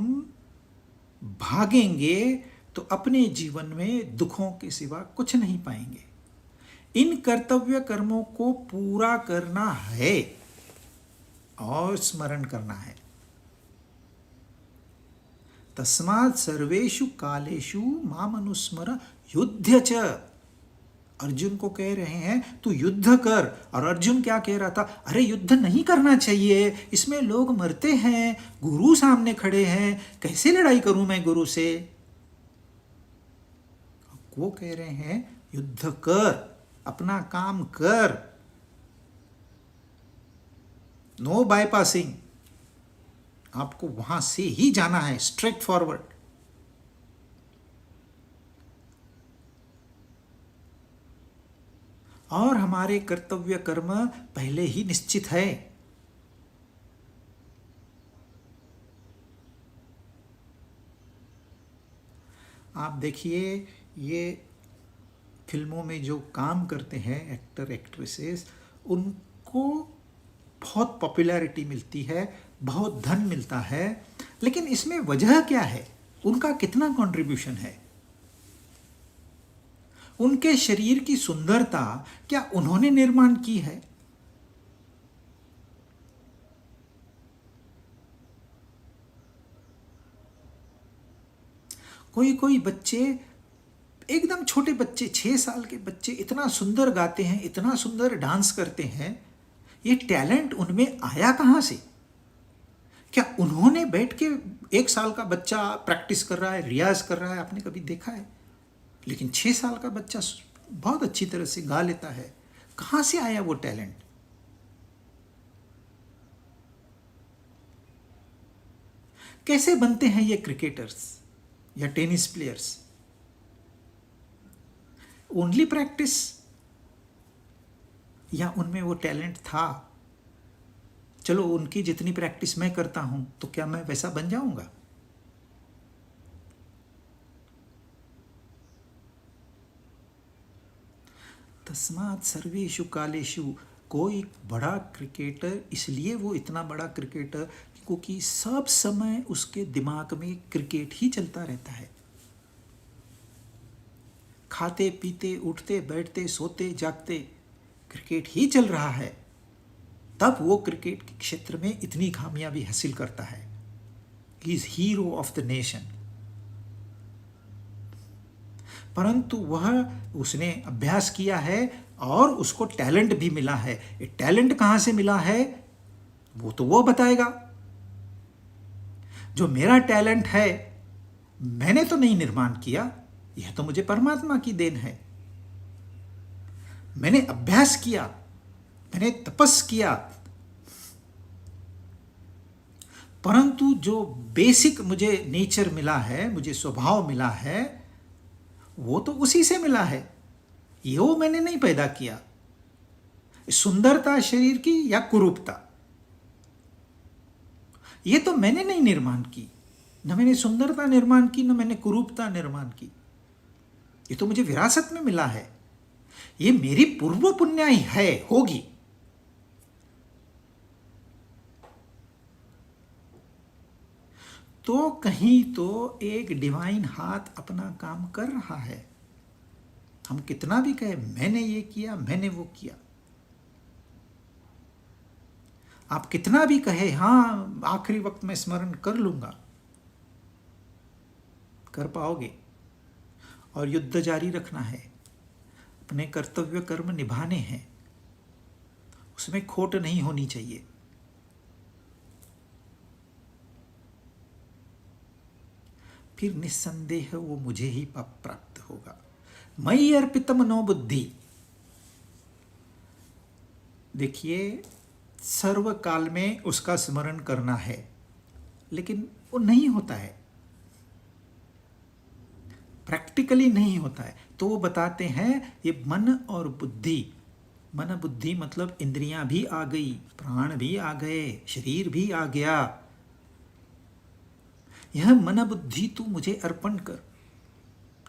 Speaker 1: भागेंगे तो अपने जीवन में दुखों के सिवा कुछ नहीं पाएंगे। इन कर्तव्य कर्मों को पूरा करना है और स्मरण करना है। तस्मात् सर्वेषु कालेषु माम अनुस्मर युध्य च। अर्जुन को कह रहे हैं तू युद्ध कर, और अर्जुन क्या कह रहा था, अरे युद्ध नहीं करना चाहिए, इसमें लोग मरते हैं, गुरु सामने खड़े हैं, कैसे लड़ाई करूं मैं गुरु से। वो कह रहे हैं युद्ध कर, अपना काम कर, नो बाईपासिंग, आपको वहां से ही जाना है, स्ट्रेट फॉरवर्ड। और हमारे कर्तव्य कर्म पहले ही निश्चित है। आप देखिए, ये फिल्मों में जो काम करते हैं एक्टर एक्ट्रेसेस, उनको बहुत पॉपुलैरिटी मिलती है, बहुत धन मिलता है, लेकिन इसमें वजह क्या है, उनका कितना कंट्रीब्यूशन है? उनके शरीर की सुंदरता क्या उन्होंने निर्माण की है? कोई कोई बच्चे, एकदम छोटे बच्चे, 6 साल के बच्चे इतना सुंदर गाते हैं, इतना सुंदर डांस करते हैं, ये टैलेंट उनमें आया कहाँ से? क्या उन्होंने बैठ के, 1 साल का बच्चा प्रैक्टिस कर रहा है, रियाज कर रहा है, आपने कभी देखा है? लेकिन 6 साल का बच्चा बहुत अच्छी तरह से गा लेता है। कहाँ से आया वो टैलेंट? कैसे बनते हैं ये क्रिकेटर्स या टेनिस प्लेयर्स? ओनली प्रैक्टिस, या उनमें वो टैलेंट था? चलो, उनकी जितनी प्रैक्टिस मैं करता हूं तो क्या मैं वैसा बन जाऊंगा? तस्मात् सर्वेषु कालेषु, कोई बड़ा क्रिकेटर, इसलिए वो इतना बड़ा क्रिकेटर क्योंकि सब समय उसके दिमाग में क्रिकेट ही चलता रहता है। खाते पीते, उठते बैठते, सोते जागते क्रिकेट ही चल रहा है, तब वो क्रिकेट के क्षेत्र में इतनी कामयाबी हासिल करता है। He is hero of the nation. परंतु उसने अभ्यास किया है और उसको टैलेंट भी मिला है। ये टैलेंट कहां से मिला है वो तो वो बताएगा। जो मेरा टैलेंट है मैंने तो नहीं निर्माण किया, यह तो मुझे परमात्मा की देन है। मैंने अभ्यास किया, मैंने तपस्या किया, परंतु जो बेसिक मुझे नेचर मिला है, मुझे स्वभाव मिला है, वो तो उसी से मिला है। ये वो मैंने नहीं पैदा किया। सुंदरता शरीर की या कुरूपता, ये तो मैंने नहीं निर्माण की। न मैंने सुंदरता निर्माण की, न मैंने कुरूपता निर्माण की। ये तो मुझे विरासत में मिला है। ये मेरी पूर्व पुण्याई है, होगी। तो कहीं तो एक डिवाइन हाथ अपना काम कर रहा है। हम कितना भी कहे मैंने ये किया, मैंने वो किया, आप कितना भी कहे हाँ आखिरी वक्त में स्मरण कर लूंगा, कर पाओगे? और युद्ध जारी रखना है, अपने कर्तव्य कर्म निभाने हैं, उसमें खोट नहीं होनी चाहिए। फिर निस्संदेह वो मुझे ही प्राप्त होगा। मयि अर्पित मनोबुद्धि। देखिए, सर्व काल में उसका स्मरण करना है, लेकिन वो नहीं होता है, प्रैक्टिकली नहीं होता है। तो वो बताते हैं ये मन और बुद्धि मन बुद्धि मतलब इंद्रियां भी आ गई, प्राण भी आ गए, शरीर भी आ गया। यह मन बुद्धि तू मुझे अर्पण कर।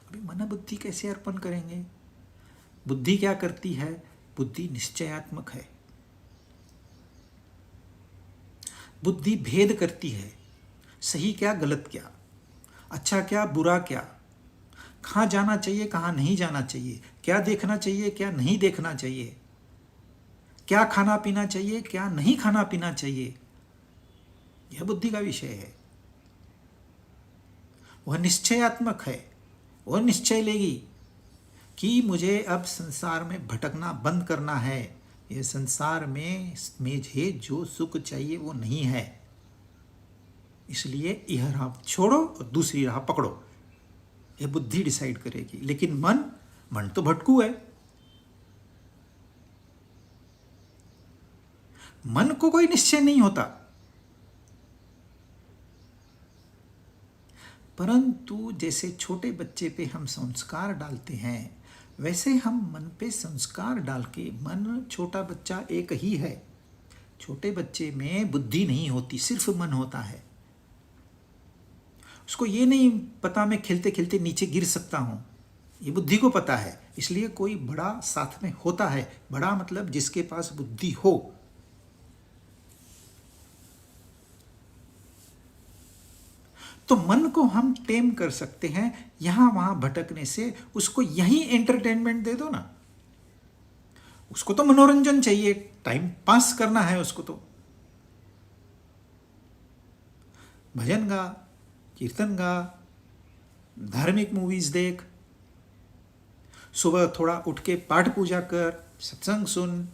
Speaker 1: अभी मन बुद्धि कैसे अर्पण करेंगे? बुद्धि क्या करती है? बुद्धि निश्चयात्मक है। बुद्धि भेद करती है, सही क्या गलत क्या, अच्छा क्या बुरा क्या, कहाँ जाना चाहिए कहाँ नहीं जाना चाहिए, क्या देखना चाहिए क्या नहीं देखना चाहिए, क्या खाना पीना चाहिए क्या नहीं खाना पीना चाहिए। यह बुद्धि का विषय है। वह निश्चयात्मक है। वह निश्चय लेगी कि मुझे अब संसार में भटकना बंद करना है। यह संसार में मुझे जो सुख चाहिए वो नहीं है, इसलिए यह राह छोड़ो और दूसरी राह पकड़ो। यह बुद्धि डिसाइड करेगी। लेकिन मन तो भटकू है। मन को कोई निश्चय नहीं होता, परंतु जैसे छोटे बच्चे पे हम संस्कार डालते हैं, वैसे हम मन पे संस्कार डाल के, मन छोटा बच्चा एक ही है। छोटे बच्चे में बुद्धि नहीं होती, सिर्फ मन होता है। उसको ये नहीं पता मैं खेलते खेलते नीचे गिर सकता हूं, ये बुद्धि को पता है। इसलिए कोई बड़ा साथ में होता है। बड़ा मतलब जिसके पास बुद्धि हो। तो मन को हम टेम कर सकते हैं यहां वहां भटकने से। उसको यही एंटरटेनमेंट दे दो ना। उसको तो मनोरंजन चाहिए, टाइम पास करना है उसको। तो भजन गा, कीर्तन गा, धार्मिक मूवीज देख, सुबह थोड़ा उठ के पाठ पूजा कर, सत्संग सुन,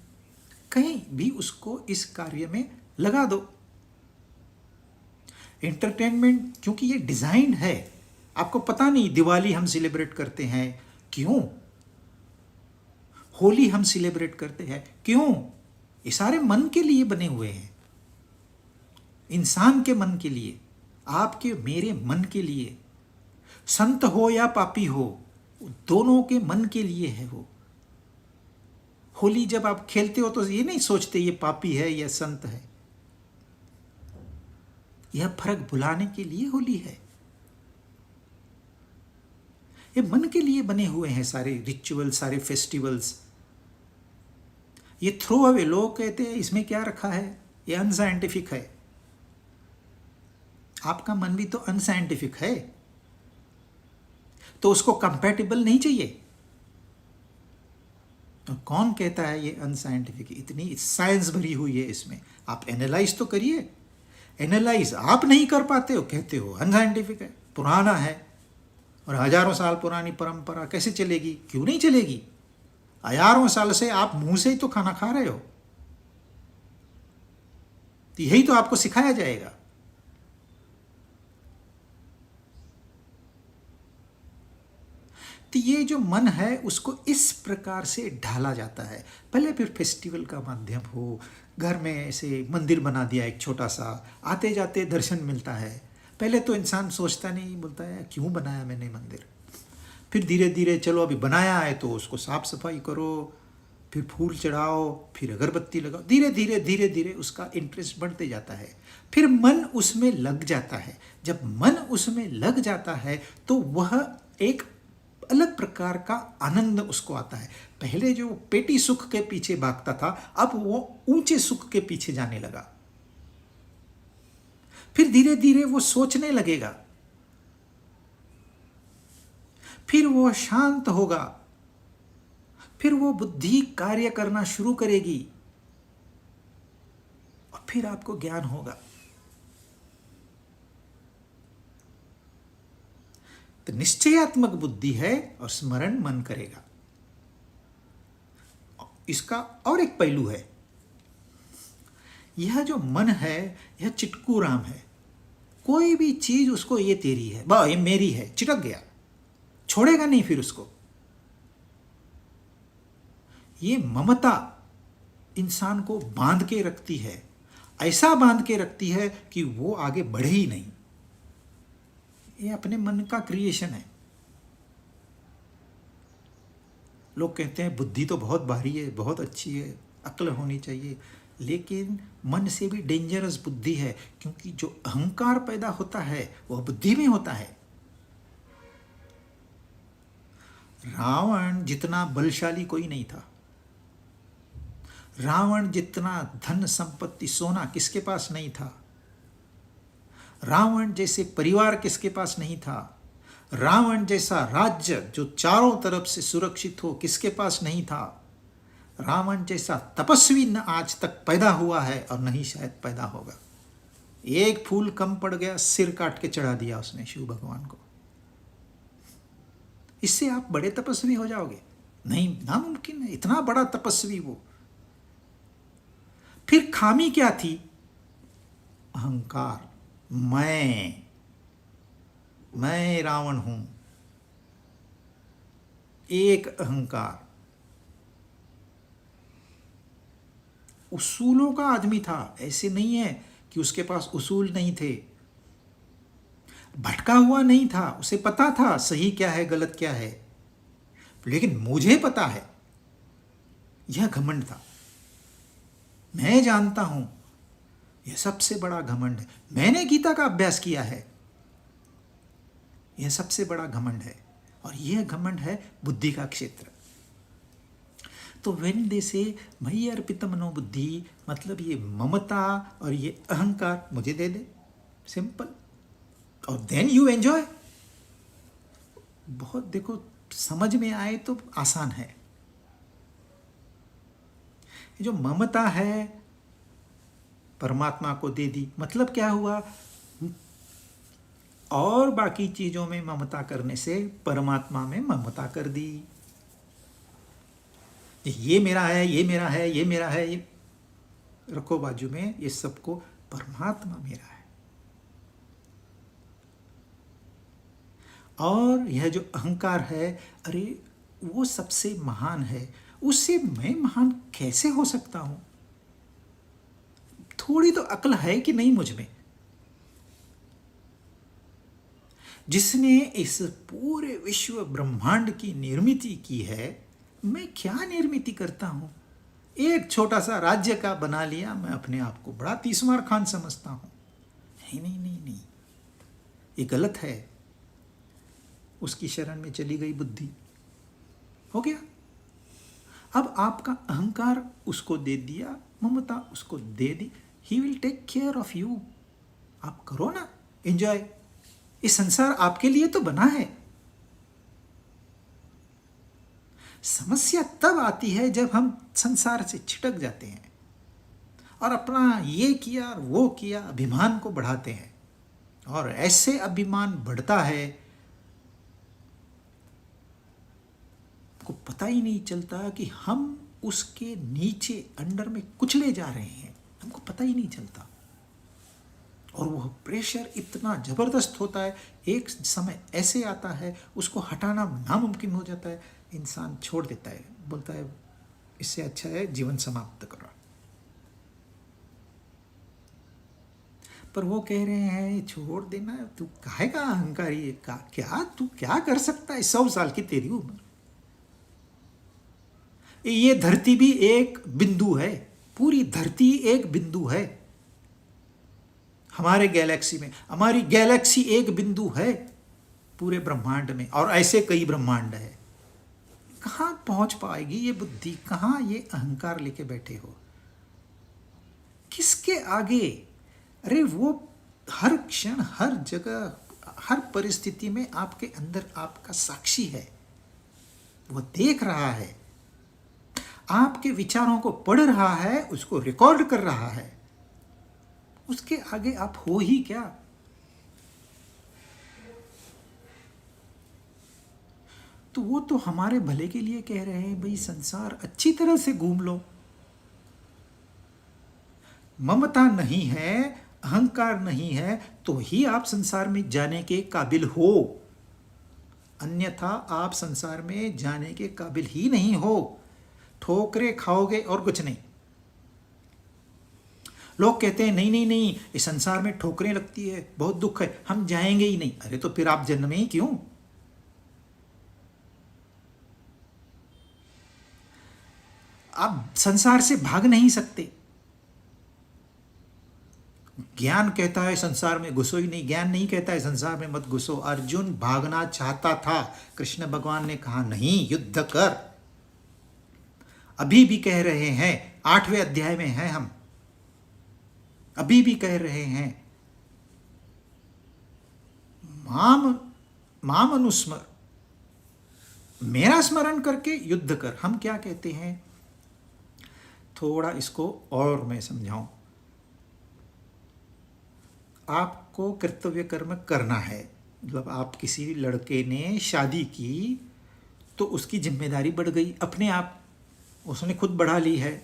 Speaker 1: कहीं भी उसको इस कार्य में लगा दो। एंटरटेनमेंट क्योंकि ये डिजाइन है। आपको पता नहीं दिवाली हम सेलिब्रेट करते हैं क्यों, होली हम सेलिब्रेट करते हैं क्यों? ये सारे मन के लिए बने हुए हैं, इंसान के मन के लिए, आपके मेरे मन के लिए। संत हो या पापी हो, दोनों के मन के लिए है वो। होली जब आप खेलते हो तो ये नहीं सोचते ये पापी है या संत है। यह फर्क भुलाने के लिए होली है। ये मन के लिए बने हुए हैं सारे रिचुअल, सारे फेस्टिवल्स। ये थ्रो अवे, लोग कहते हैं इसमें क्या रखा है, ये अनसाइंटिफिक है। आपका मन भी तो अनसाइंटिफिक है, तो उसको कंपैटिबल नहीं चाहिए। तो कौन कहता है ये अनसाइंटिफिक? इतनी साइंस भरी हुई है इसमें। आप एनालाइज तो करिए। एनालाइज आप नहीं कर पाते हो, कहते हो अनसाइंटिफिक है, पुराना है, और हजारों साल पुरानी परंपरा कैसे चलेगी? क्यों नहीं चलेगी? हजारों साल से आप मुंह से ही तो खाना खा रहे हो, तो यही तो आपको सिखाया जाएगा। तो ये जो मन है उसको इस प्रकार से ढाला जाता है। पहले फिर फेस्टिवल का माध्यम हो, घर में ऐसे मंदिर बना दिया एक छोटा सा, आते जाते दर्शन मिलता है। पहले तो इंसान सोचता नहीं, बोलता है क्यों बनाया मैंने मंदिर। फिर धीरे धीरे चलो अभी बनाया है तो उसको साफ सफाई करो, फिर फूल चढ़ाओ, फिर अगरबत्ती लगाओ। धीरे धीरे धीरे धीरे उसका इंटरेस्ट बढ़ते जाता है। फिर मन उसमें लग जाता है। जब मन उसमें लग जाता है तो वह एक अलग प्रकार का आनंद उसको आता है। पहले जो पेटी सुख के पीछे भागता था, अब वो ऊंचे सुख के पीछे जाने लगा। फिर धीरे धीरे वो सोचने लगेगा, फिर वो शांत होगा, फिर वो बुद्धि कार्य करना शुरू करेगी, और फिर आपको ज्ञान होगा। तो निश्चयात्मक बुद्धि है और स्मरण मन करेगा। इसका और एक पहलू है। यह जो मन है यह चिटकू राम है। कोई भी चीज उसको ये तेरी है, वाह ये मेरी है, चिटक गया, छोड़ेगा नहीं फिर उसको। ये ममता इंसान को बांध के रखती है, ऐसा बांध के रखती है कि वो आगे बढ़े ही नहीं। ये अपने मन का क्रिएशन है। लोग कहते हैं बुद्धि तो बहुत भारी है, बहुत अच्छी है, अक्ल होनी चाहिए, लेकिन मन से भी डेंजरस बुद्धि है, क्योंकि जो अहंकार पैदा होता है वह बुद्धि में होता है। रावण जितना बलशाली कोई नहीं था। रावण जितना धन संपत्ति सोना किसके पास नहीं था। रावण जैसे परिवार किसके पास नहीं था। रावण जैसा राज्य जो चारों तरफ से सुरक्षित हो किसके पास नहीं था। रावण जैसा तपस्वी न आज तक पैदा हुआ है और नहीं शायद पैदा होगा। एक फूल कम पड़ गया, सिर काट के चढ़ा दिया उसने शिव भगवान को। इससे आप बड़े तपस्वी हो जाओगे? नहीं, नामुमकिन है, इतना बड़ा तपस्वी वो। फिर खामी क्या थी? अहंकार। मैं रावण हूं, एक अहंकार। उसूलों का आदमी था, ऐसे नहीं है कि उसके पास उसूल नहीं थे। भटका हुआ नहीं था, उसे पता था सही क्या है गलत क्या है, लेकिन मुझे पता है, यह घमंड था। मैं जानता हूं, यह सबसे बड़ा घमंड है। मैंने गीता का अभ्यास किया है, यह सबसे बड़ा घमंड है। और यह घमंड है बुद्धि का क्षेत्र। तो वेन दे से मयि अर्पित मनोबुद्धि, मतलब ये ममता और ये अहंकार मुझे दे दे, सिंपल। और देन यू एंजॉय। बहुत देखो, समझ में आए तो आसान है। जो ममता है परमात्मा को दे दी, मतलब क्या हुआ? और बाकी चीजों में ममता करने से परमात्मा में ममता कर दी। ये मेरा है, ये मेरा है, ये मेरा है, ये रखो बाजू में, ये सबको परमात्मा मेरा है। और यह जो अहंकार है, अरे वो सबसे महान है, उससे मैं महान कैसे हो सकता हूं? थोड़ी तो अक्ल है कि नहीं मुझ में? जिसने इस पूरे विश्व ब्रह्मांड की निर्मित की है, मैं क्या निर्मित करता हूं? एक छोटा सा राज्य का बना लिया, मैं अपने आप को बड़ा तीसमार खान समझता हूं। नहीं नहीं नहीं नहीं, ये गलत है। उसकी शरण में चली गई बुद्धि, हो गया। अब आपका अहंकार उसको दे दिया, ममता उसको दे दी, he will take care of you. आप करो ना एंजॉय। ये संसार आपके लिए तो बना है। समस्या तब आती है जब हम संसार से छिटक जाते हैं और अपना ये किया और वो किया, अभिमान को बढ़ाते हैं। और ऐसे अभिमान बढ़ता है, को पता ही नहीं चलता कि हम उसके नीचे अंडर में कुचले जा रहे हैं, हमको पता ही नहीं चलता। और वह प्रेशर इतना जबरदस्त होता है, एक समय ऐसे आता है उसको हटाना नामुमकिन हो जाता है। इंसान छोड़ देता है, बोलता है इससे अच्छा है जीवन समाप्त करो। पर वो कह रहे हैं छोड़ देना, तू काहे का अहंकारी है, क्या तू क्या कर सकता है? 100 साल की तेरी उम्र। ये धरती भी एक बिंदु है, पूरी धरती एक बिंदु है हमारे गैलेक्सी में। हमारी गैलेक्सी एक बिंदु है पूरे ब्रह्मांड में, और ऐसे कई ब्रह्मांड है। कहां पहुंच पाएगी ये बुद्धि? कहां ये अहंकार लेके बैठे हो? किसके आगे? अरे वो हर क्षण, हर जगह, हर परिस्थिति में आपके अंदर आपका साक्षी है। वो देख रहा है, आपके विचारों को पढ़ रहा है, उसको रिकॉर्ड कर रहा है। उसके आगे आप हो ही क्या? तो वो तो हमारे भले के लिए कह रहे हैं, भाई संसार अच्छी तरह से घूम लो। ममता नहीं है, अहंकार नहीं है, तो ही आप संसार में जाने के काबिल हो। अन्यथा आप संसार में जाने के काबिल ही नहीं हो। ठोकरे खाओगे और कुछ नहीं। लोग कहते हैं नहीं नहीं नहीं, इस संसार में ठोकरें लगती है, बहुत दुख है, हम जाएंगे ही नहीं। अरे तो फिर आप जन्मे ही क्यों? आप संसार से भाग नहीं सकते। ज्ञान कहता है संसार में घुसो ही नहीं, ज्ञान नहीं कहता है संसार में मत घुसो। अर्जुन भागना चाहता था, कृष्ण भगवान ने कहा नहीं, युद्ध कर। अभी भी कह रहे हैं, 8वें अध्याय में हैं हम, अभी भी कह रहे हैं माम अनुस्मर, मेरा स्मरण करके युद्ध कर। हम क्या कहते हैं, थोड़ा इसको और मैं समझाऊं। आपको कर्तव्य कर्म करना है, मतलब आप किसी लड़के ने शादी की तो उसकी जिम्मेदारी बढ़ गई अपने आप, उसने खुद बढ़ा ली है।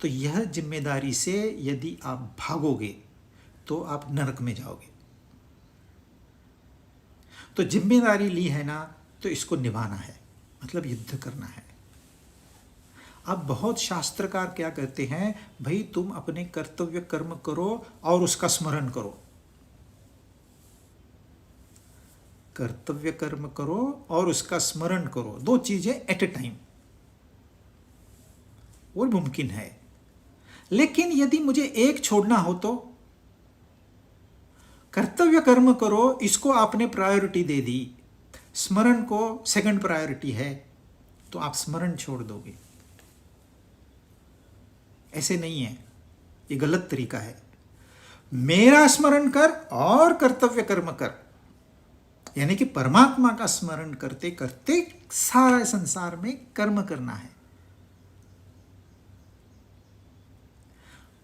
Speaker 1: तो यह जिम्मेदारी से यदि आप भागोगे तो आप नरक में जाओगे। तो जिम्मेदारी ली है ना, तो इसको निभाना है, मतलब युद्ध करना है। अब बहुत शास्त्रकार क्या कहते हैं, भाई तुम अपने कर्तव्य कर्म करो और उसका स्मरण करो। कर्तव्य कर्म करो और उसका स्मरण करो, दो चीजें एट ए टाइम, वो मुमकिन है। लेकिन यदि मुझे एक छोड़ना हो तो कर्तव्य कर्म करो, इसको आपने प्रायोरिटी दे दी, स्मरण को सेकंड प्रायोरिटी है, तो आप स्मरण छोड़ दोगे। ऐसे नहीं है, ये गलत तरीका है। मेरा स्मरण कर और कर्तव्य कर्म कर, यानी कि परमात्मा का स्मरण करते करते सारा संसार में कर्म करना है।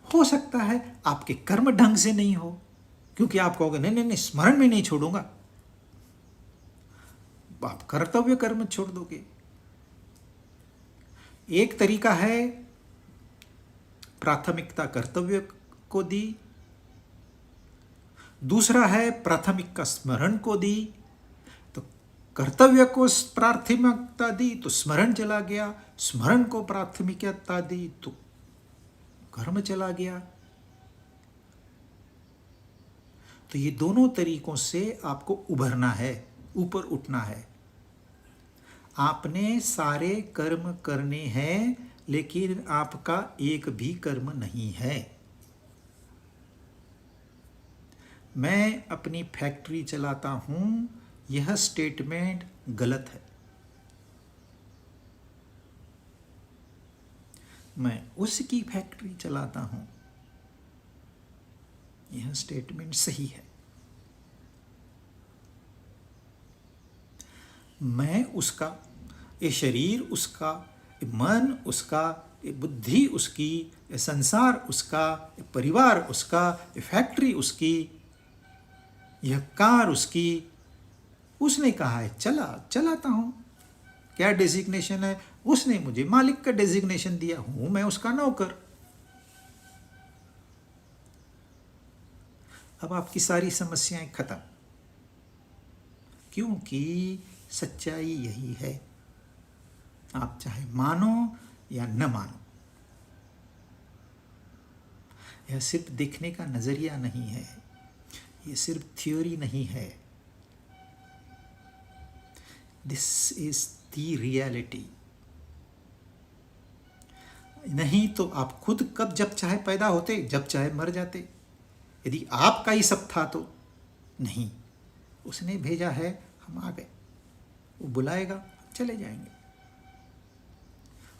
Speaker 1: हो सकता है आपके कर्म ढंग से नहीं हो, क्योंकि आप कहोगे नहीं नहीं नहीं, स्मरण में नहीं छोड़ूंगा, आप कर्तव्य कर्म छोड़ दोगे। एक तरीका है प्राथमिकता कर्तव्य को दी, दूसरा है प्राथमिकता स्मरण को दी। तो कर्तव्य को प्राथमिकता दी तो स्मरण चला गया, स्मरण को प्राथमिकता दी तो कर्म चला गया। तो ये दोनों तरीकों से आपको उभरना है, ऊपर उठना है। आपने सारे कर्म करने हैं, लेकिन आपका एक भी कर्म नहीं है। मैं अपनी फैक्ट्री चलाता हूं, यह स्टेटमेंट गलत है। मैं उसकी फैक्ट्री चलाता हूं, यह स्टेटमेंट सही है। मैं उसका, ये शरीर उसका, ये मन उसका, ये बुद्धि उसकी, ये संसार उसका, ये परिवार उसका, ये फैक्ट्री उसकी, यह कार उसकी। उसने कहा है चलाता हूं। क्या डेजिग्नेशन है? उसने मुझे मालिक का डेजिग्नेशन दिया, हूं मैं उसका नौकर। अब आपकी सारी समस्याएं खत्म, क्योंकि सच्चाई यही है। आप चाहे मानो या न मानो, यह सिर्फ देखने का नजरिया नहीं है, यह सिर्फ थ्योरी नहीं है। This is the reality. नहीं तो आप खुद कब जब चाहे पैदा होते, जब चाहे मर जाते। यदि आपका ही सब था तो नहीं, उसने भेजा है, हम आ गए। वो बुलाएगा, चले जाएंगे।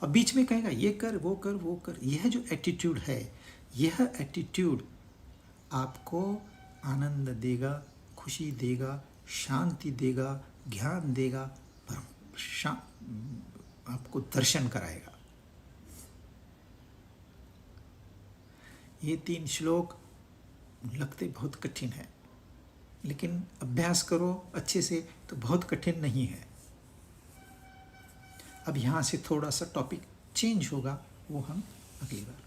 Speaker 1: और बीच में कहेगा ये कर वो कर वो कर। यह जो एटीट्यूड है, यह एटीट्यूड आपको आनंद देगा, खुशी देगा, शांति देगा, ज्ञान देगा, आपको दर्शन कराएगा। ये 3 श्लोक लगते बहुत कठिन है, लेकिन अभ्यास करो अच्छे से तो बहुत कठिन नहीं है। अब यहाँ से थोड़ा सा टॉपिक चेंज होगा, वो हम अगली बार